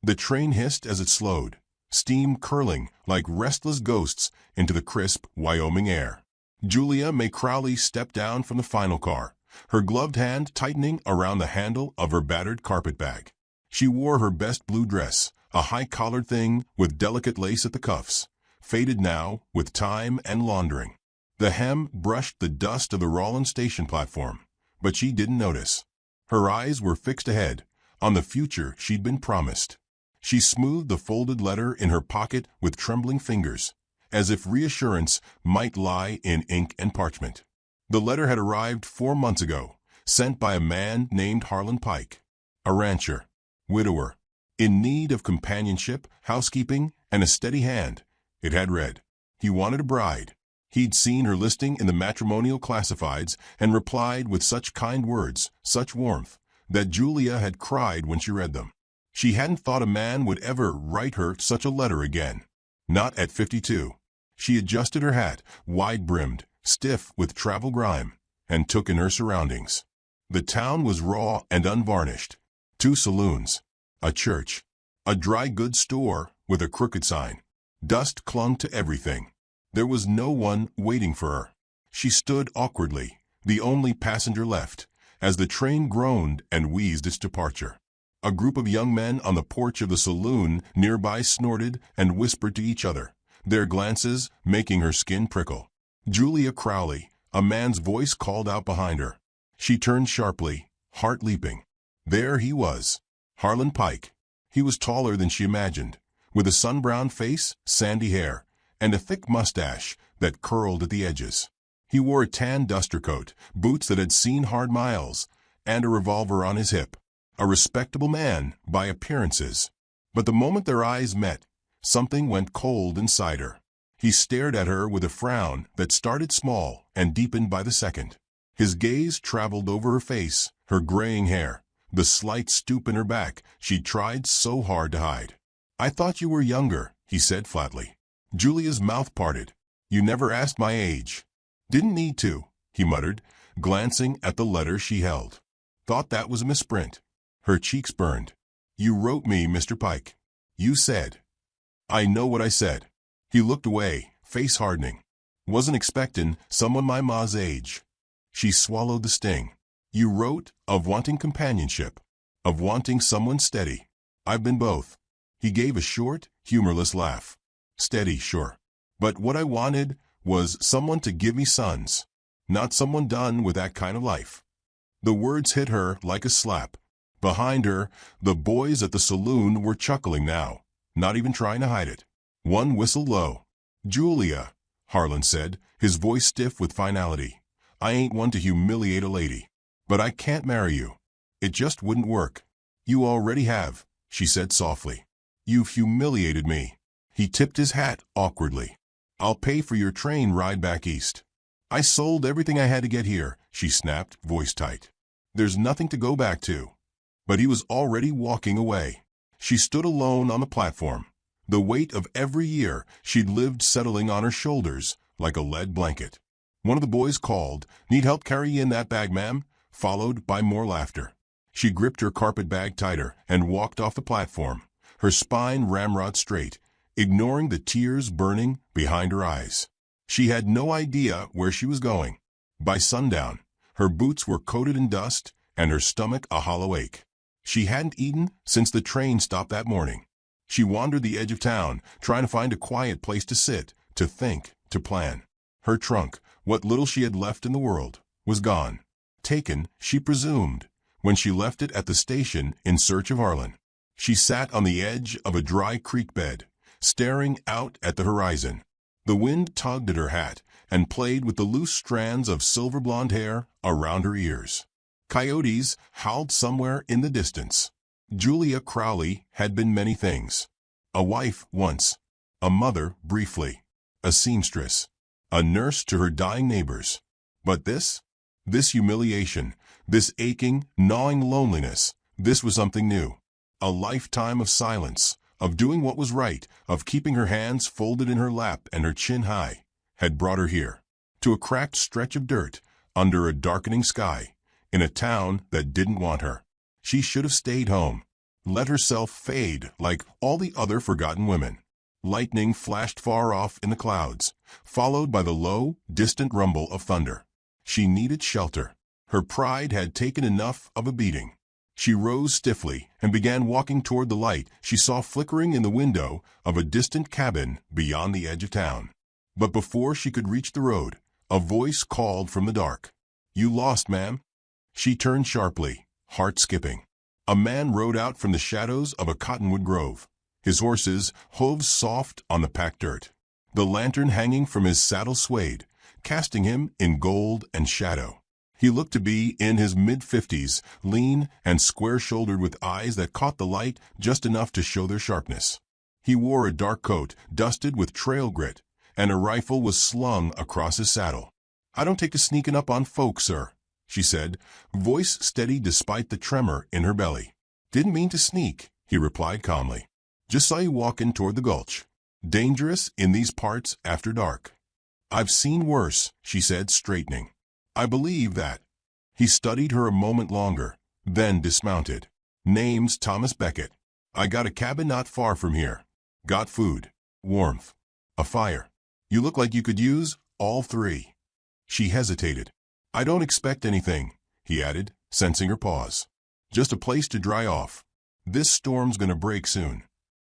The train hissed as it slowed, steam curling like restless ghosts into the crisp Wyoming air. Julia May Crowley stepped down from the final car, her gloved hand tightening around the handle of her battered carpet bag. She wore her best blue dress, a high-collared thing with delicate lace at the cuffs, faded now with time and laundering. The hem brushed the dust of the Rollins station platform, but she didn't notice. Her eyes were fixed ahead, on the future she'd been promised. She smoothed the folded letter in her pocket with trembling fingers, as if reassurance might lie in ink and parchment. The letter had arrived 4 months ago, sent by a man named Harlan Pike, a rancher, widower, in need of companionship, housekeeping, and a steady hand. It had read, he wanted a bride. He'd seen her listing in the matrimonial classifieds and replied with such kind words, such warmth, that Julia had cried when she read them. She hadn't thought a man would ever write her such a letter again. Not at 52. She adjusted her hat, wide-brimmed, stiff with travel grime, and took in her surroundings. The town was raw and unvarnished. 2 saloons, a church, A dry goods store with a crooked sign. Dust clung to everything. There was no one waiting for her. She stood awkwardly, the only passenger left, as the train groaned and wheezed its departure. A group of young men on the porch of the saloon nearby snorted and whispered to each other, their glances making her skin prickle. Julia Crowley, a man's voice called out behind her. She turned sharply, heart leaping. There he was, Harlan Pike. He was taller than she imagined, with a sun-browned face, sandy hair, and a thick mustache that curled at the edges. He wore a tan duster coat, boots that had seen hard miles, and a revolver on his hip. A respectable man by appearances. But the moment their eyes met, something went cold inside her. He stared at her with a frown that started small and deepened by the second. His gaze traveled over her face, her graying hair, the slight stoop in her back she tried so hard to hide. "I thought you were younger," he said flatly. Julia's mouth parted. "You never asked my age." "Didn't need to," he muttered, glancing at the letter she held. "Thought that was a misprint." Her cheeks burned. "You wrote me, Mr. Pike. You said." "I know what I said." He looked away, face hardening. "Wasn't expectin' someone my ma's age." She swallowed the sting. "You wrote of wanting companionship, of wanting someone steady. I've been both." He gave a short, humorless laugh. "Steady, sure. But what I wanted was someone to give me sons, not someone done with that kind of life." The words hit her like a slap. Behind her, the boys at the saloon were chuckling now, not even trying to hide it. One whistled low. "Julia," Harlan said, his voice stiff with finality, "I ain't one to humiliate a lady, but I can't marry you. It just wouldn't work." "You already have," she said softly. "You've humiliated me." He tipped his hat awkwardly. "I'll pay for your train ride back east." "I sold everything I had to get here," she snapped, voice tight. "There's nothing to go back to." But he was already walking away. She stood alone on the platform, the weight of every year she'd lived settling on her shoulders like a lead blanket. One of the boys called, "Need help carry in that bag, ma'am?" followed by more laughter. She gripped her carpet bag tighter and walked off the platform, her spine ramrod straight, ignoring the tears burning behind her eyes. She had no idea where she was going. By sundown, her boots were coated in dust and her stomach a hollow ache. She hadn't eaten since the train stopped that morning. She wandered the edge of town, trying to find a quiet place to sit, to think, to plan. Her trunk, what little she had left in the world, was gone. Taken, she presumed, when she left it at the station in search of Harlan. She sat on the edge of a dry creek bed, staring out at the horizon. The wind tugged at her hat and played with the loose strands of silver blonde hair around her ears. Coyotes howled somewhere in the distance. Julia Crowley had been many things. A wife once, a mother briefly, a seamstress, a nurse to her dying neighbors. But this humiliation, this aching, gnawing loneliness, this was something new. A lifetime of silence, of doing what was right, of keeping her hands folded in her lap and her chin high, had brought her here, to a cracked stretch of dirt, under a darkening sky, in a town that didn't want her. She should have stayed home, let herself fade like all the other forgotten women. Lightning flashed far off in the clouds, followed by the low, distant rumble of thunder. She needed shelter. Her pride had taken enough of a beating. She rose stiffly and began walking toward the light she saw flickering in the window of a distant cabin beyond the edge of town. But before she could reach the road, a voice called from the dark. "You lost, ma'am." She turned sharply, heart skipping. A man rode out from the shadows of a cottonwood grove, his horses' hooves soft on the packed dirt. The lantern hanging from his saddle swayed, casting him in gold and shadow. He looked to be in his mid-50s, lean and square-shouldered with eyes that caught the light just enough to show their sharpness. He wore a dark coat dusted with trail grit, and a rifle was slung across his saddle. "I don't take to sneaking up on folks, sir," she said, voice steady despite the tremor in her belly. "Didn't mean to sneak," he replied calmly. "Just saw you walking toward the gulch. Dangerous in these parts after dark." "I've seen worse," she said, straightening. "I believe that." He studied her a moment longer, then dismounted. "Name's Thomas Beckett. I got a cabin not far from here. Got food, warmth, a fire. You look like you could use all three. She hesitated. I don't expect anything, he added, sensing her pause. Just a place to dry off. This storm's gonna break soon.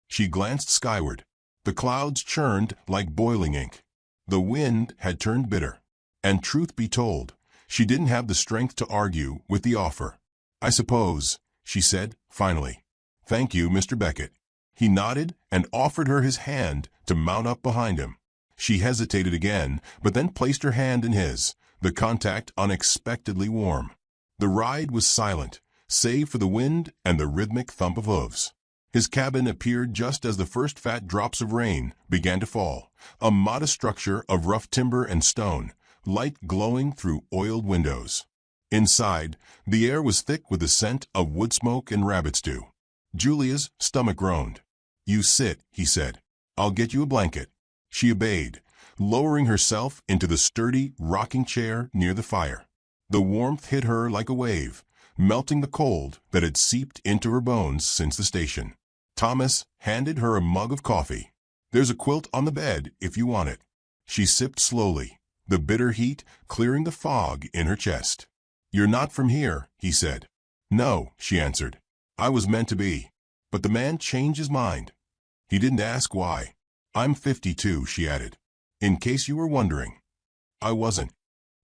She glanced skyward. The clouds churned like boiling ink. The wind had turned bitter. And truth be told, she didn't have the strength to argue with the offer. I suppose, she said, finally. Thank you, Mr. Beckett. He nodded and offered her his hand to mount up behind him. She hesitated again, but then placed her hand in his, the contact unexpectedly warm. The ride was silent, save for the wind and the rhythmic thump of hooves. His cabin appeared just as the first fat drops of rain began to fall, a modest structure of rough timber and stone, light glowing through oiled windows. Inside, the air was thick with the scent of wood smoke and rabbit stew. Julia's stomach groaned. You sit, he said. I'll get you a blanket. She obeyed, lowering herself into the sturdy, rocking chair near the fire. The warmth hit her like a wave, melting the cold that had seeped into her bones since the station. Thomas handed her a mug of coffee. There's a quilt on the bed if you want it. She sipped slowly, the bitter heat clearing the fog in her chest. You're not from here, he said. No, she answered. I was meant to be. But the man changed his mind. He didn't ask why. I'm 52, she added. In case you were wondering. I wasn't.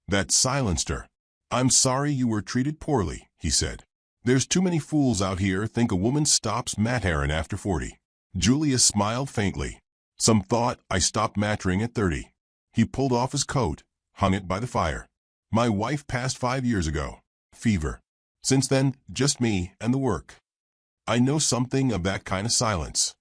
That silenced her. I'm sorry you were treated poorly, he said. There's too many fools out here think a woman stops mat-herring after 40. Julia smiled faintly. Some thought I stopped mattering at 30. He pulled off his coat, hung it by the fire. My wife passed 5 years ago. Fever. Since then, just me and the work. I know something of that kind of silence.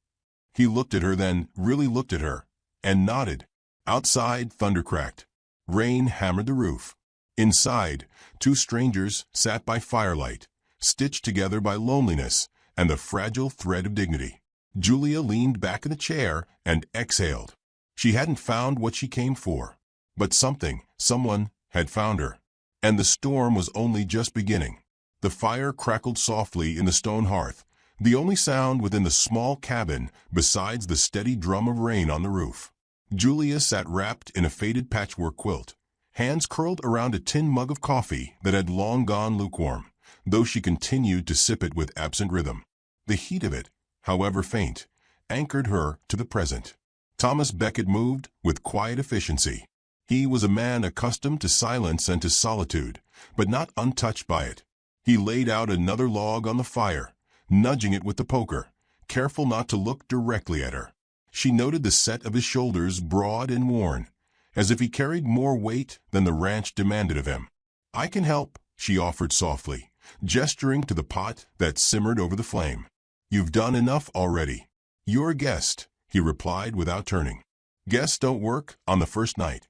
He looked at her then, really looked at her, and nodded. Outside, thunder cracked. Rain hammered the roof. Inside, two strangers sat by firelight, stitched together by loneliness and the fragile thread of dignity. Julia leaned back in the chair and exhaled. She hadn't found what she came for, but someone had found her. And the storm was only just beginning. The fire crackled softly in the stone hearth, the only sound within the small cabin besides the steady drum of rain on the roof. Julia sat wrapped in a faded patchwork quilt, hands curled around a tin mug of coffee that had long gone lukewarm, though she continued to sip it with absent rhythm. The heat of it, however faint, anchored her to the present. Thomas Beckett moved with quiet efficiency. He was a man accustomed to silence and to solitude, but not untouched by it. He laid out another log on the fire, nudging it with the poker, careful not to look directly at her. She noted the set of his shoulders broad and worn, as if he carried more weight than the ranch demanded of him. I can help, she offered softly, gesturing to the pot that simmered over the flame. You've done enough already. You're a guest, he replied without turning. Guests don't work on the first night.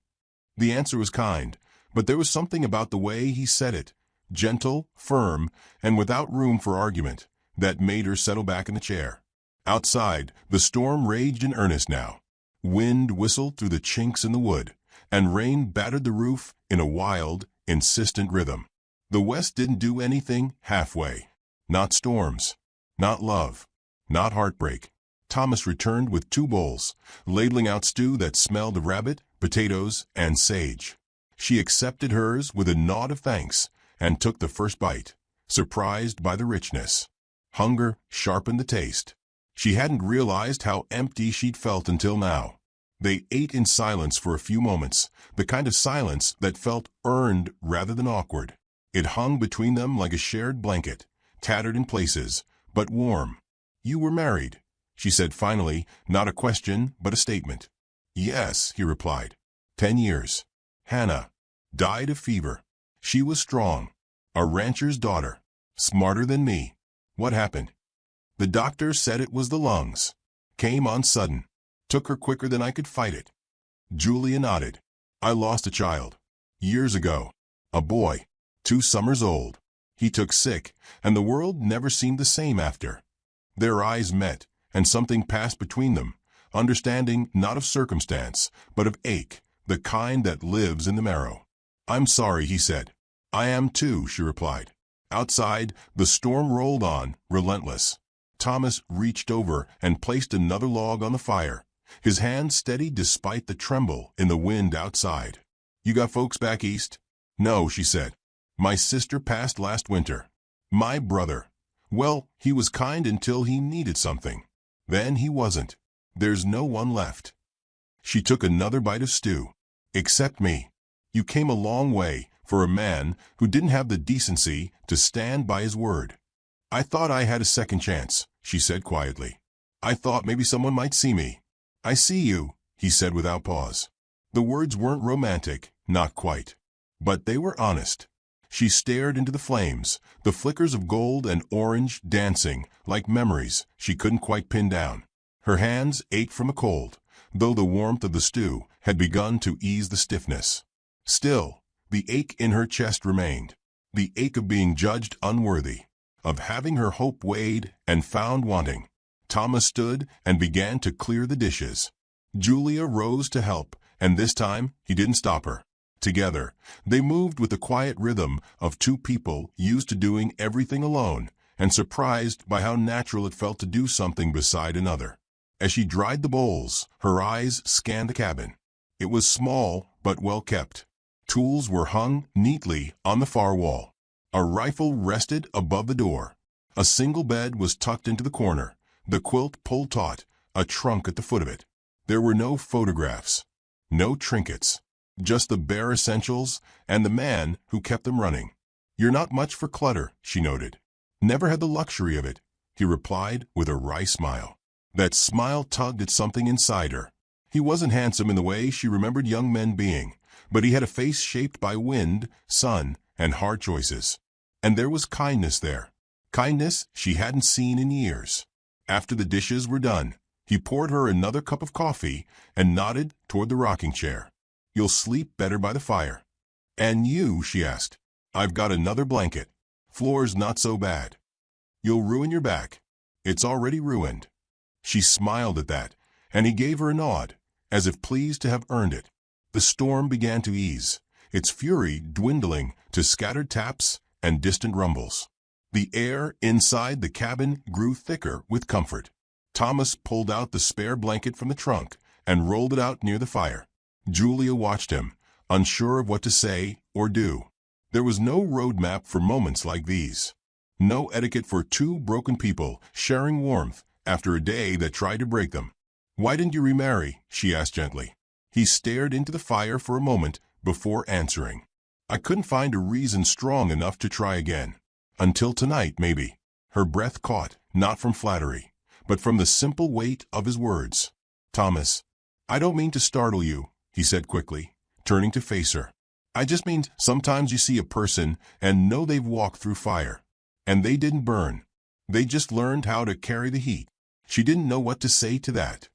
The answer was kind, but there was something about the way he said it, gentle, firm, and without room for argument, that made her settle back in the chair. Outside, the storm raged in earnest now. Wind whistled through the chinks in the wood, and rain battered the roof in a wild, insistent rhythm. The West didn't do anything halfway. Not storms. Not love. Not heartbreak. Thomas returned with 2 bowls, ladling out stew that smelled of rabbit, potatoes, and sage. She accepted hers with a nod of thanks and took the first bite, surprised by the richness. Hunger sharpened the taste. She hadn't realized how empty she'd felt until now. They ate in silence for a few moments, the kind of silence that felt earned rather than awkward. It hung between them like a shared blanket, tattered in places, but warm. You were married, she said finally, not a question, but a statement. Yes, he replied. 10 years. Hannah died of fever. She was strong. A rancher's daughter. Smarter than me. What happened? The doctor said it was the lungs. Came on sudden. Took her quicker than I could fight it. Julia nodded. I lost a child. Years ago. A boy. 2 summers old. He took sick, and the world never seemed the same after. Their eyes met, and something passed between them, understanding not of circumstance, but of ache, the kind that lives in the marrow. I'm sorry, he said. I am too, she replied. Outside, the storm rolled on, relentless. Thomas reached over and placed another log on the fire, his hand steady despite the tremble in the wind outside. "You got folks back east?" "No," she said. "My sister passed last winter. My brother. Well, he was kind until he needed something. Then he wasn't. There's no one left." She took another bite of stew. "Except me. You came a long way for a man who didn't have the decency to stand by his word." "I thought I had a second chance," she said quietly. "I thought maybe someone might see me." "I see you," he said without pause. The words weren't romantic, not quite. But they were honest. She stared into the flames, the flickers of gold and orange dancing like memories she couldn't quite pin down. Her hands ached from a cold, though the warmth of the stew had begun to ease the stiffness. Still, the ache in her chest remained, the ache of being judged unworthy, of having her hope weighed and found wanting. Thomas stood and began to clear the dishes. Julia rose to help, and this time he didn't stop her. Together, they moved with the quiet rhythm of two people used to doing everything alone and surprised by how natural it felt to do something beside another. As she dried the bowls, her eyes scanned the cabin. It was small but well kept. Tools were hung neatly on the far wall. A rifle rested above the door. A single bed was tucked into the corner, the quilt pulled taut, a trunk at the foot of it. There were no photographs, no trinkets, just the bare essentials and the man who kept them running. "You're not much for clutter," she noted. "Never had the luxury of it," he replied with a wry smile. That smile tugged at something inside her. He wasn't handsome in the way she remembered young men being, but he had a face shaped by wind, sun, and hard choices. And there was kindness there. Kindness she hadn't seen in years. After the dishes were done, he poured her another cup of coffee and nodded toward the rocking chair. "You'll sleep better by the fire." "And you?" she asked. "I've got another blanket. Floor's not so bad." "You'll ruin your back." "It's already ruined." She smiled at that, and he gave her a nod, as if pleased to have earned it. The storm began to ease, its fury dwindling to scattered taps and distant rumbles. The air inside the cabin grew thicker with comfort. Thomas pulled out the spare blanket from the trunk and rolled it out near the fire. Julia watched him, unsure of what to say or do. There was no roadmap for moments like these. No etiquette for two broken people sharing warmth after a day that tried to break them. "Why didn't you remarry?" she asked gently. He stared into the fire for a moment before answering. "I couldn't find a reason strong enough to try again. Until tonight, maybe." Her breath caught, not from flattery, but from the simple weight of his words. "Thomas, I don't mean to startle you," he said quickly, turning to face her. "I just mean sometimes you see a person and know they've walked through fire. And they didn't burn. They just learned how to carry the heat." She didn't know what to say to that.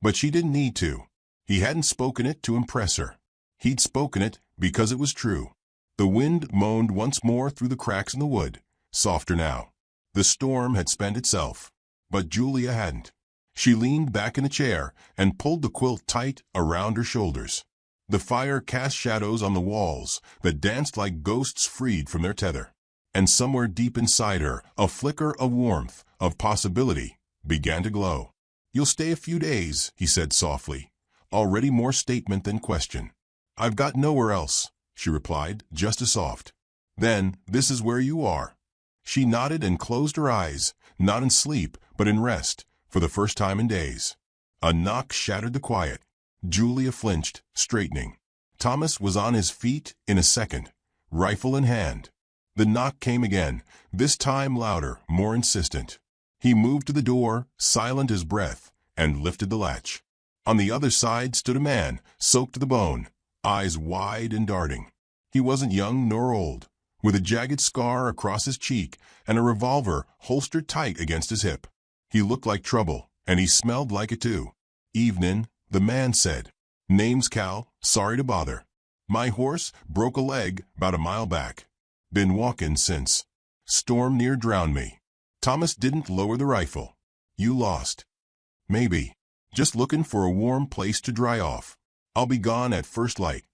But she didn't need to. He hadn't spoken it to impress her. He'd spoken it because it was true. The wind moaned once more through the cracks in the wood, softer now. The storm had spent itself. But Julia hadn't. She leaned back in the chair and pulled the quilt tight around her shoulders. The fire cast shadows on the walls that danced like ghosts freed from their tether. And somewhere deep inside her, a flicker of warmth, of possibility, began to glow. "You'll stay a few days," he said softly, already more statement than question. "I've got nowhere else," she replied, just as soft. "Then this is where you are." She nodded and closed her eyes, not in sleep, but in rest, for the first time in days. A knock shattered the quiet. Julia flinched, straightening. Thomas was on his feet in a second, rifle in hand. The knock came again, this time louder, more insistent. He moved to the door, silent as breath, and lifted the latch. On the other side stood a man, soaked to the bone, eyes wide and darting. He wasn't young nor old, with a jagged scar across his cheek and a revolver holstered tight against his hip. He looked like trouble, and he smelled like it too. "Evenin'," the man said. "Name's Cal, sorry to bother. My horse broke a leg 'bout a mile back. Been walkin' since. Storm near drowned me." Thomas didn't lower the rifle. "You lost." "Maybe. Just looking for a warm place to dry off. I'll be gone at first light."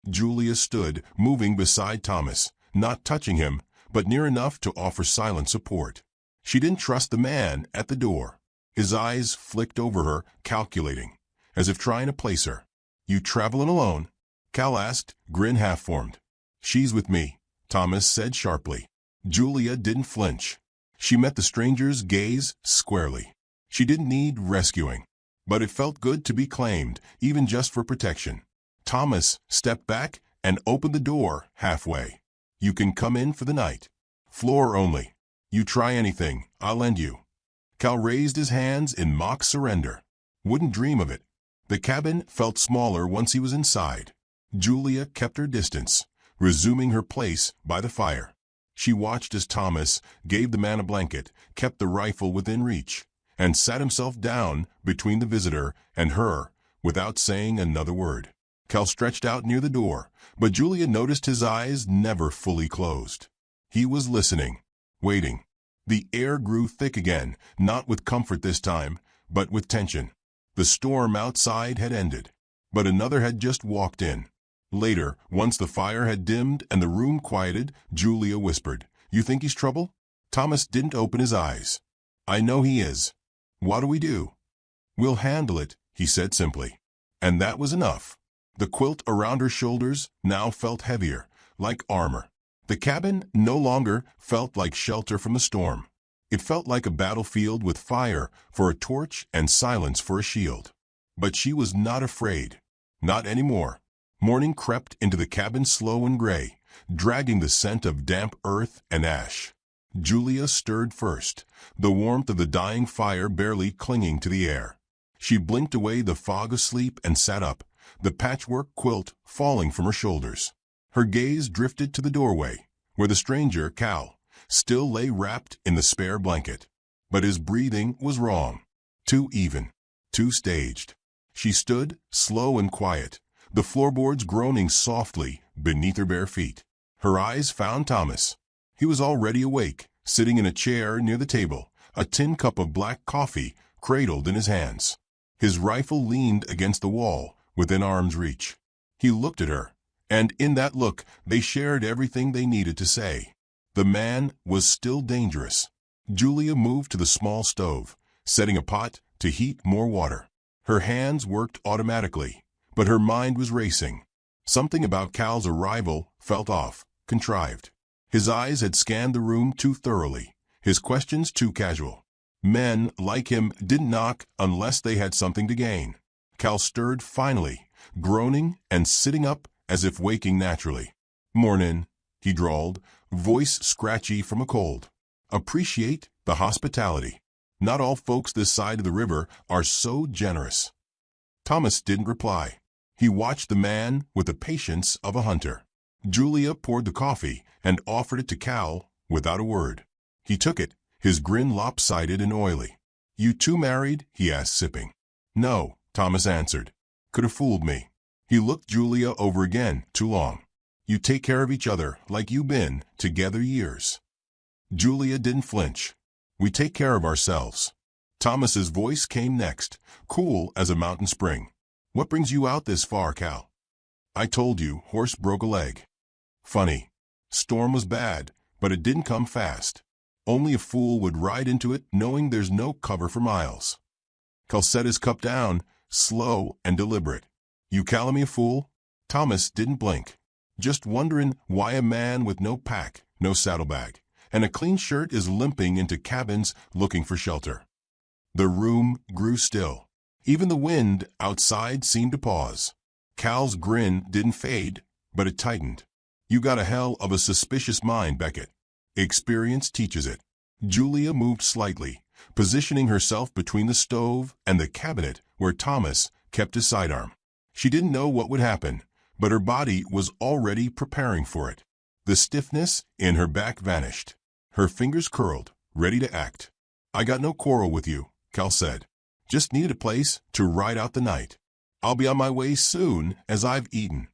Julia stood, moving beside Thomas, not touching him, but near enough to offer silent support. She didn't trust the man at the door. His eyes flicked over her, calculating, as if trying to place her. "You traveling alone?" Cal asked, grin half-formed. "She's with me," Thomas said sharply. Julia didn't flinch. She met the stranger's gaze squarely. She didn't need rescuing, but it felt good to be claimed, even just for protection. Thomas stepped back and opened the door halfway. "You can come in for the night. Floor only. You try anything, I'll lend you." Cal raised his hands in mock surrender. Wouldn't dream of it. The cabin felt smaller once he was inside. Julia kept her distance, resuming her place by the fire. She watched as Thomas gave the man a blanket, kept the rifle within reach, and sat himself down between the visitor and her without saying another word. Cal stretched out near the door, but Julia noticed his eyes never fully closed. He was listening, waiting. The air grew thick again, not with comfort this time, but with tension. The storm outside had ended, but another had just walked in. Later, once the fire had dimmed and the room quieted, Julia whispered, "You think he's trouble?" Thomas didn't open his eyes. "I know he is. What do we do?" "We'll handle it," he said simply. And that was enough. The quilt around her shoulders now felt heavier, like armor. The cabin no longer felt like shelter from the storm. It felt like a battlefield with fire for a torch and silence for a shield. But she was not afraid. Not anymore. Morning crept into the cabin slow and gray, dragging the scent of damp earth and ash. Julia stirred first, the warmth of the dying fire barely clinging to the air. She blinked away the fog of sleep and sat up, the patchwork quilt falling from her shoulders. Her gaze drifted to the doorway, where the stranger, Cal, still lay wrapped in the spare blanket. But his breathing was wrong. Too even. Too staged. She stood, slow and quiet, the floorboards groaning softly beneath her bare feet. Her eyes found Thomas. He was already awake, sitting in a chair near the table, a tin cup of black coffee cradled in his hands. His rifle leaned against the wall, within arm's reach. He looked at her, and in that look they shared everything they needed to say. The man was still dangerous. Julia moved to the small stove, setting a pot to heat more water. Her hands worked automatically, but her mind was racing. Something about Cal's arrival felt off, contrived. His eyes had scanned the room too thoroughly, his questions too casual. Men like him didn't knock unless they had something to gain. Cal stirred finally, groaning and sitting up as if waking naturally. "Mornin'," he drawled, voice scratchy from a cold. "Appreciate the hospitality. Not all folks this side of the river are so generous." Thomas didn't reply. He watched the man with the patience of a hunter. Julia poured the coffee and offered it to Cal without a word. He took it, his grin lopsided and oily. "You two married?" he asked, sipping. "No," Thomas answered. "Could have fooled me." He looked Julia over again, too long. "You take care of each other like you been together years." Julia didn't flinch. "We take care of ourselves." Thomas's voice came next, cool as a mountain spring. "What brings you out this far, Cal?" "I told you, horse broke a leg." "Funny. Storm was bad, but it didn't come fast. Only a fool would ride into it knowing there's no cover for miles." Cal set his cup down, slow and deliberate. "You calling me a fool?" Thomas didn't blink. "Just wondering why a man with no pack, no saddlebag, and a clean shirt is limping into cabins looking for shelter." The room grew still. Even the wind outside seemed to pause. Cal's grin didn't fade, but it tightened. "You got a hell of a suspicious mind, Beckett. Experience teaches it." Julia moved slightly, positioning herself between the stove and the cabinet where Thomas kept his sidearm. She didn't know what would happen, but her body was already preparing for it. The stiffness in her back vanished. Her fingers curled, ready to act. "I got no quarrel with you," Cal said. "Just needed a place to ride out the night. I'll be on my way soon as I've eaten."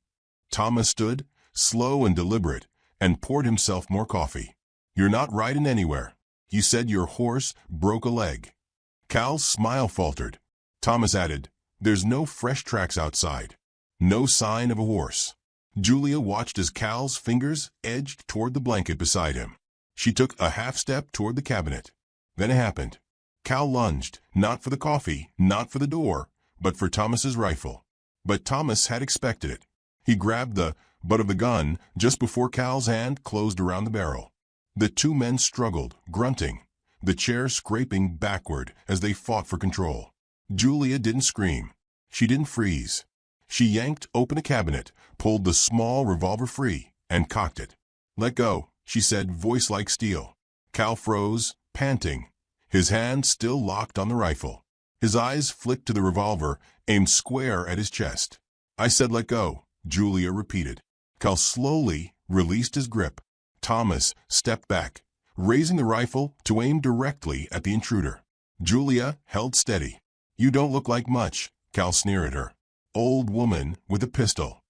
Thomas stood, slow and deliberate, and poured himself more coffee. "You're not riding anywhere. You said your horse broke a leg." Cal's smile faltered. Thomas added, "There's no fresh tracks outside. No sign of a horse." Julia watched as Cal's fingers edged toward the blanket beside him. She took a half step toward the cabinet. Then it happened. Cal lunged, not for the coffee, not for the door, but for Thomas's rifle. But Thomas had expected it. He grabbed the butt of the gun just before Cal's hand closed around the barrel. The two men struggled, grunting, the chair scraping backward as they fought for control. Julia didn't scream. She didn't freeze. She yanked open a cabinet, pulled the small revolver free, and cocked it. "Let go," she said, voice like steel. Cal froze, panting, his hand still locked on the rifle. His eyes flicked to the revolver, aimed square at his chest. "I said let go," Julia repeated. Cal slowly released his grip. Thomas stepped back, raising the rifle to aim directly at the intruder. Julia held steady. "You don't look like much," Cal sneered at her. "Old woman with a pistol."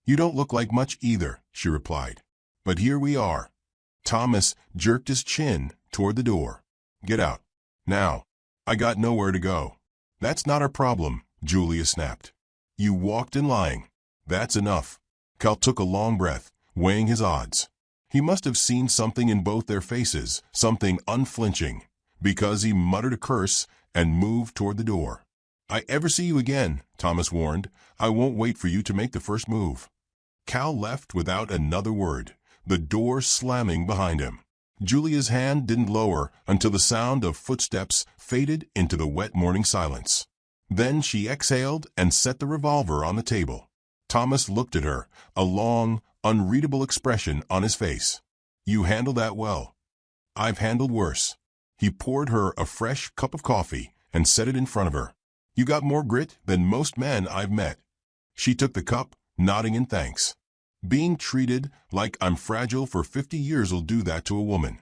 "You don't look like much either," she replied. "But here we are." Thomas jerked his chin toward the door. "Get out. Now. I got nowhere to go." "That's not our problem," Julia snapped. "You walked in lying. That's enough." Cal took a long breath, weighing his odds. He must have seen something in both their faces, something unflinching, because he muttered a curse and moved toward the door. "I ever see you again," Thomas warned, "I won't wait for you to make the first move." Cal left without another word, the door slamming behind him. Julia's hand didn't lower until the sound of footsteps faded into the wet morning silence. Then she exhaled and set the revolver on the table. Thomas looked at her, a long, unreadable expression on his face. "You handled that well." "I've handled worse." He poured her a fresh cup of coffee and set it in front of her. "You got more grit than most men I've met." She took the cup, nodding in thanks. "Being treated like I'm fragile for 50 years'll do that to a woman."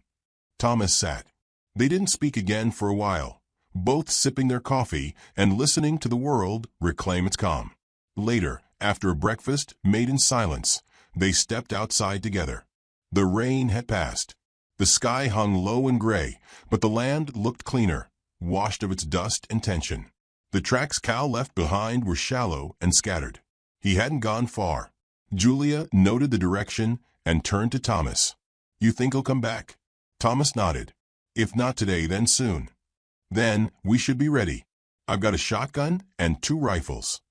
Thomas sat. They didn't speak again for a while, both sipping their coffee and listening to the world reclaim its calm. Later, after a breakfast made in silence, they stepped outside together. The rain had passed. The sky hung low and gray, but the land looked cleaner, washed of its dust and tension. The tracks Cal left behind were shallow and scattered. He hadn't gone far. Julia noted the direction and turned to Thomas. "You think he'll come back?" Thomas nodded. "If not today, then soon." "Then we should be ready. I've got a shotgun and 2 rifles."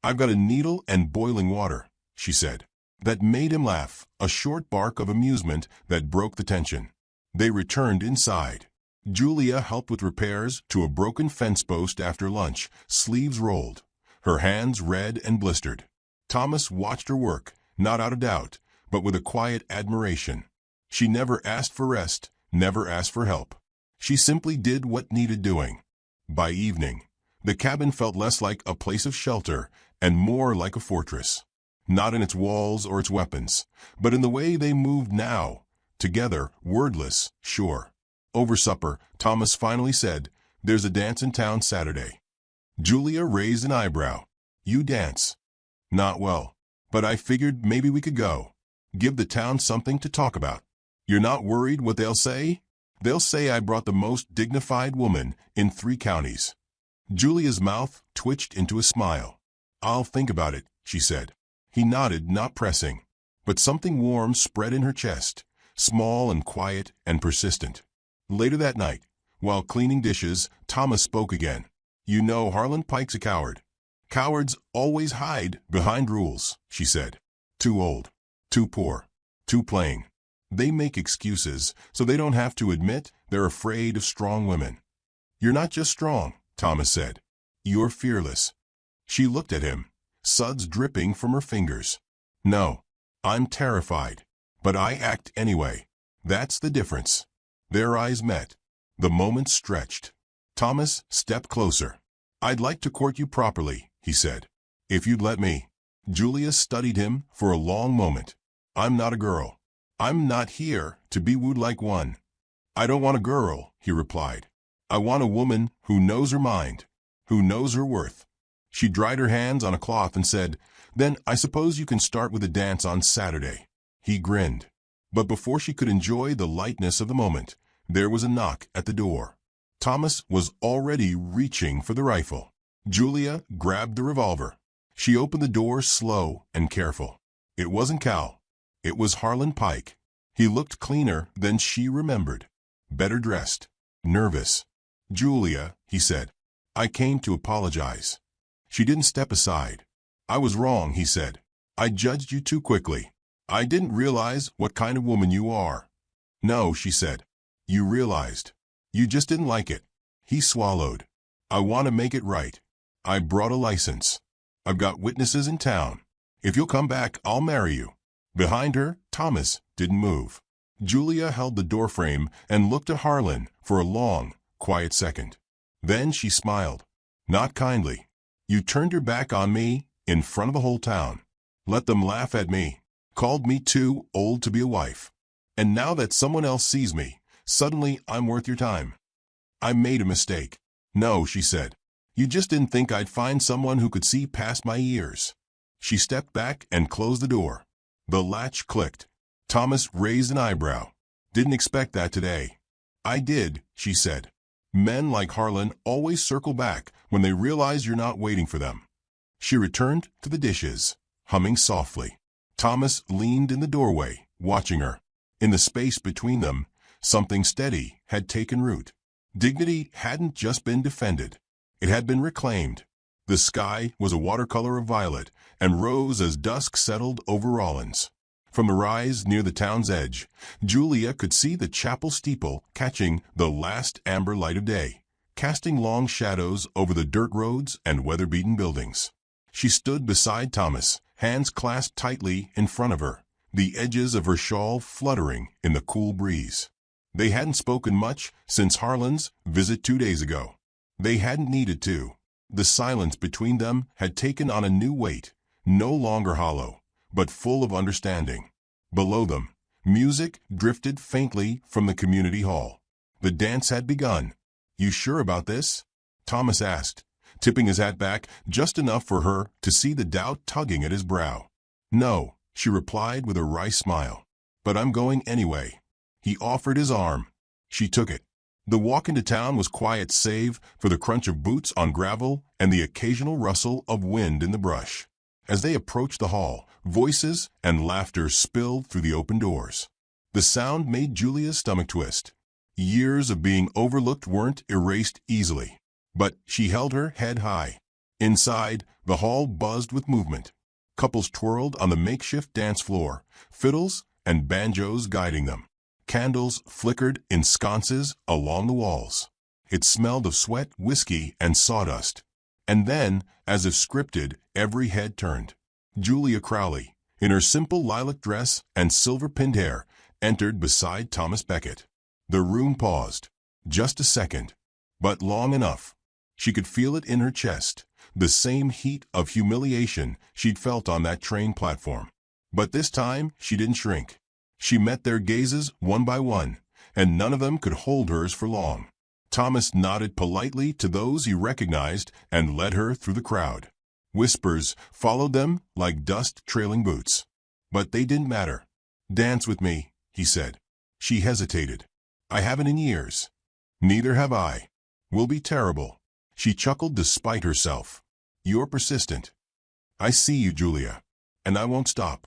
"I've got a needle and boiling water," she said. That made him laugh, a short bark of amusement that broke the tension. They returned inside. Julia helped with repairs to a broken fence post after lunch, sleeves rolled, her hands red and blistered. Thomas watched her work, not out of doubt, but with a quiet admiration. She never asked for rest, never asked for help. She simply did what needed doing. By evening, the cabin felt less like a place of shelter and more like a fortress. Not in its walls or its weapons, but in the way they moved now, together, wordless, sure. Over supper, Thomas finally said, "There's a dance in town Saturday." Julia raised an eyebrow. "You dance?" "Not well, but I figured maybe we could go. Give the town something to talk about." "You're not worried what they'll say?" "They'll say I brought the most dignified woman in 3 counties. Julia's mouth twitched into a smile. "I'll think about it," she said. He nodded, not pressing, but something warm spread in her chest, small and quiet and persistent. Later that night, while cleaning dishes, Thomas spoke again. "You know Harlan Pike's a coward." "Cowards always hide behind rules," she said. "Too old, too poor, too plain. They make excuses so they don't have to admit they're afraid of strong women." "You're not just strong," Thomas said. "You're fearless." She looked at him, suds dripping from her fingers. "No, I'm terrified, but I act anyway. That's the difference." Their eyes met. The moment stretched. Thomas stepped closer. "I'd like to court you properly," he said. "If you'd let me." Julia studied him for a long moment. "I'm not a girl. I'm not here to be wooed like one." "I don't want a girl," he replied. "I want a woman who knows her mind, who knows her worth." She dried her hands on a cloth and said, "Then I suppose you can start with a dance on Saturday." He grinned. But before she could enjoy the lightness of the moment, there was a knock at the door. Thomas was already reaching for the rifle. Julia grabbed the revolver. She opened the door slow and careful. It wasn't Cal. It was Harlan Pike. He looked cleaner than she remembered, better dressed. nervous. "Julia," he said, "I came to apologize." She didn't step aside. "I was wrong," he said. "I judged you too quickly. I didn't realize what kind of woman you are." "No," she said. "You realized. You just didn't like it." He swallowed. "I want to make it right. I brought a license. I've got witnesses in town. If you'll come back, I'll marry you." Behind her, Thomas didn't move. Julia held the doorframe and looked at Harlan for a long, quiet second. Then she smiled. Not kindly. "You turned your back on me in front of the whole town. Let them laugh at me. Called me too old to be a wife. And now that someone else sees me, suddenly I'm worth your time. I made a mistake." "No," she said. "You just didn't think I'd find someone who could see past my years." She stepped back and closed the door. The latch clicked. Thomas raised an eyebrow. "Didn't expect that today." "I did," she said. "Men like Harlan always circle back when they realize you're not waiting for them." She returned to the dishes, humming softly. Thomas leaned in the doorway, watching her. In the space between them, something steady had taken root. Dignity hadn't just been defended. It had been reclaimed. The sky was a watercolor of violet and rose as dusk settled over Rollins. From the rise near the town's edge, Julia could see the chapel steeple catching the last amber light of day, casting long shadows over the dirt roads and weather-beaten buildings. She stood beside Thomas, hands clasped tightly in front of her, the edges of her shawl fluttering in the cool breeze. They hadn't spoken much since Harlan's visit 2 days ago. They hadn't needed to. The silence between them had taken on a new weight, no longer hollow, but full of understanding. Below them, music drifted faintly from the community hall. The dance had begun. "You sure about this?" Thomas asked, tipping his hat back just enough for her to see the doubt tugging at his brow. "No," she replied with a wry smile. "But I'm going anyway." He offered his arm. She took it. The walk into town was quiet save for the crunch of boots on gravel and the occasional rustle of wind in the brush. As they approached the hall, voices and laughter spilled through the open doors. The sound made Julia's stomach twist. Years of being overlooked weren't erased easily. But she held her head high. Inside, the hall buzzed with movement. Couples twirled on the makeshift dance floor, fiddles and banjos guiding them. Candles flickered in sconces along the walls. It smelled of sweat, whiskey, and sawdust. And then, as if scripted, every head turned. Julia Crowley, in her simple lilac dress and silver-pinned hair, entered beside Thomas Beckett. The room paused. Just a second. But long enough. She could feel it in her chest, the same heat of humiliation she'd felt on that train platform. But this time, she didn't shrink. She met their gazes one by one, and none of them could hold hers for long. Thomas nodded politely to those he recognized and led her through the crowd. Whispers followed them like dust-trailing boots. But they didn't matter. "Dance with me," he said. She hesitated. "I haven't in years." "Neither have I." "We'll be terrible." She chuckled despite herself. "You're persistent." "I see you, Julia. And I won't stop."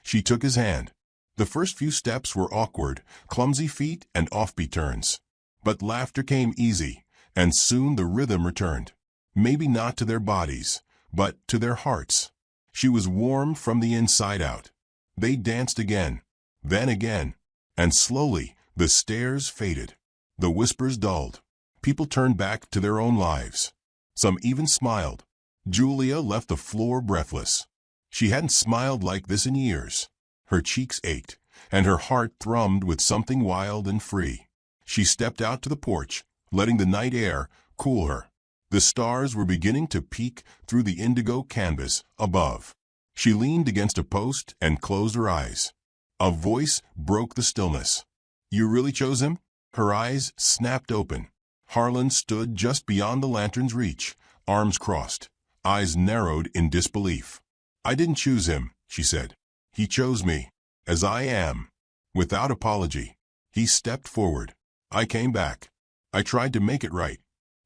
She took his hand. The first few steps were awkward, clumsy feet and offbeat turns. But laughter came easy, and soon the rhythm returned. Maybe not to their bodies, but to their hearts. She was warm from the inside out. They danced again, then again, and slowly the stares faded. The whispers dulled. People turned back to their own lives. Some even smiled. Julia left the floor breathless. She hadn't smiled like this in years. Her cheeks ached, and her heart thrummed with something wild and free. She stepped out to the porch, letting the night air cool her. The stars were beginning to peek through the indigo canvas above. She leaned against a post and closed her eyes. A voice broke the stillness. "You really chose him?" Her eyes snapped open. Harlan stood just beyond the lantern's reach, arms crossed, eyes narrowed in disbelief. "I didn't choose him," she said. "He chose me, as I am." Without apology, he stepped forward. "I came back. I tried to make it right."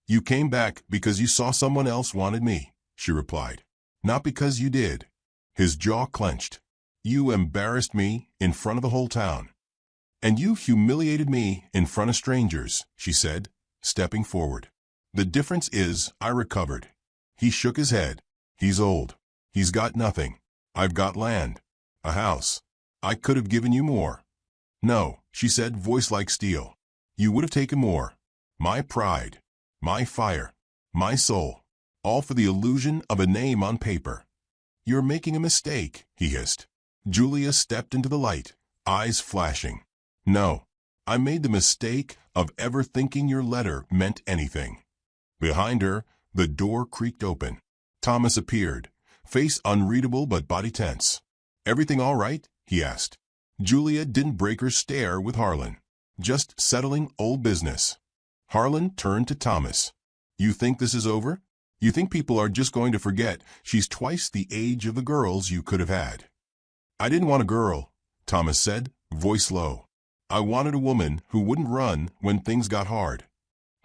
"You came back because you saw someone else wanted me," she replied. "Not because you did." His jaw clenched. "You embarrassed me in front of the whole town." And you humiliated me in front of strangers, she said, stepping forward. The difference is I recovered. He shook his head. He's old. He's got nothing. I've got land. A house. I could have given you more. No, she said, voice like steel. You would have taken more. My pride. My fire. My soul. All for the illusion of a name on paper. You're making a mistake, he hissed. Julia stepped into the light, eyes flashing. No, I made the mistake of ever thinking your letter meant anything. Behind her, the door creaked open. Thomas appeared, face unreadable but body tense. Everything all right? He asked. Julia didn't break her stare with Harlan. Just settling old business. Harlan turned to Thomas. You think this is over? You think people are just going to forget she's twice the age of the girls you could have had? I didn't want a girl, Thomas said, voice low. I wanted a woman who wouldn't run when things got hard.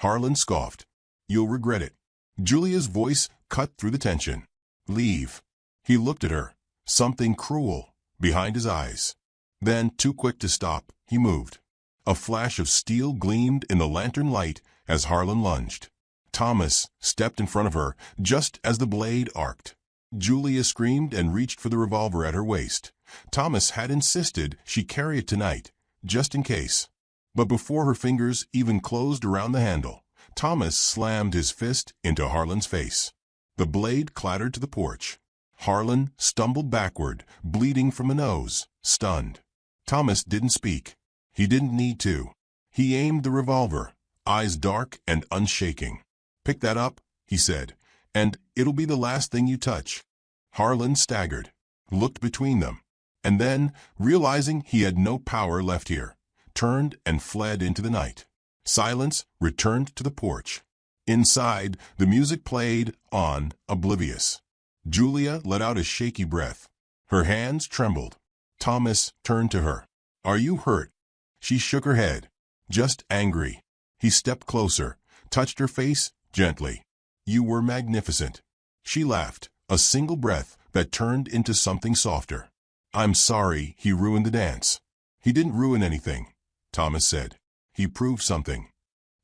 Harlan scoffed. You'll regret it. Julia's voice cut through the tension. Leave. He looked at her, something cruel behind his eyes. Then, too quick to stop, he moved. A flash of steel gleamed in the lantern light as Harlan lunged. Thomas stepped in front of her just as the blade arced. Julia screamed and reached for the revolver at her waist. Thomas had insisted she carry it tonight, just in case. But before her fingers even closed around the handle, Thomas slammed his fist into Harlan's face. The blade clattered to the porch. Harlan stumbled backward, bleeding from the nose, stunned. Thomas didn't speak. He didn't need to. He aimed the revolver, eyes dark and unshaking. Pick that up, he said, and it'll be the last thing you touch. Harlan staggered, looked between them, and then, realizing he had no power left here, turned and fled into the night. Silence returned to the porch. Inside, the music played on, oblivious. Julia let out a shaky breath. Her hands trembled. Thomas turned to her. Are you hurt? She shook her head. Just angry. He stepped closer, touched her face gently. You were magnificent. She laughed, a single breath that turned into something softer. I'm sorry he ruined the dance. He didn't ruin anything, Thomas said. He proved something.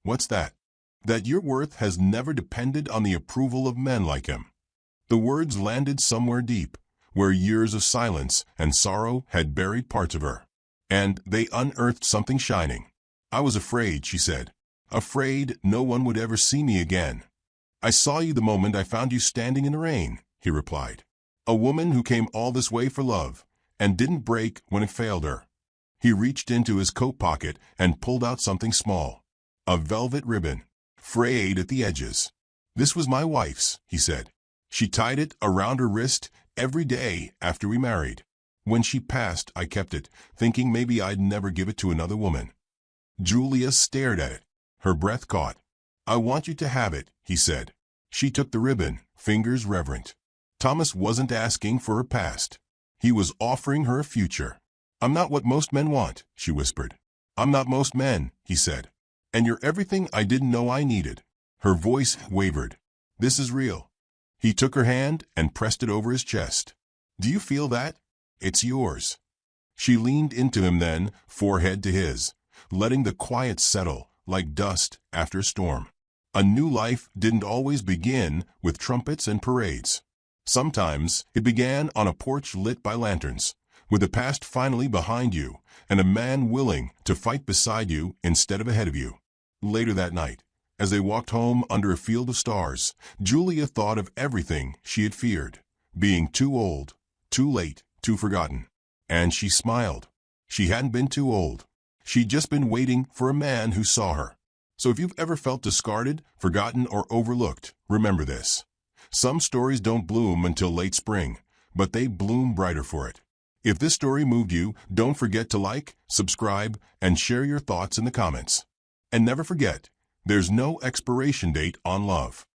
What's that? That your worth has never depended on the approval of men like him. The words landed somewhere deep, where years of silence and sorrow had buried parts of her. And they unearthed something shining. I was afraid, she said. Afraid no one would ever see me again. I saw you the moment I found you standing in the rain, he replied. A woman who came all this way for love, and didn't break when it failed her. He reached into his coat pocket and pulled out something small. A velvet ribbon, frayed at the edges. This was my wife's, he said. She tied it around her wrist every day after we married. When she passed, I kept it, thinking maybe I'd never give it to another woman. Julia stared at it. Her breath caught. I want you to have it, he said. She took the ribbon, fingers reverent. Thomas wasn't asking for her past. He was offering her a future. I'm not what most men want, she whispered. I'm not most men, he said. And you're everything I didn't know I needed. Her voice wavered. This is real. He took her hand and pressed it over his chest. Do you feel that? It's yours. She leaned into him then, forehead to his, letting the quiet settle like dust after a storm. A new life didn't always begin with trumpets and parades. Sometimes it began on a porch lit by lanterns, with the past finally behind you and a man willing to fight beside you instead of ahead of you. Later that night, as they walked home under a field of stars, Julia thought of everything she had feared, being too old, too late, too forgotten. And she smiled. She hadn't been too old. She'd just been waiting for a man who saw her. So if you've ever felt discarded, forgotten, or overlooked, remember this. Some stories don't bloom until late spring, but they bloom brighter for it. If this story moved you, don't forget to like, subscribe, and share your thoughts in the comments. And never forget, there's no expiration date on love.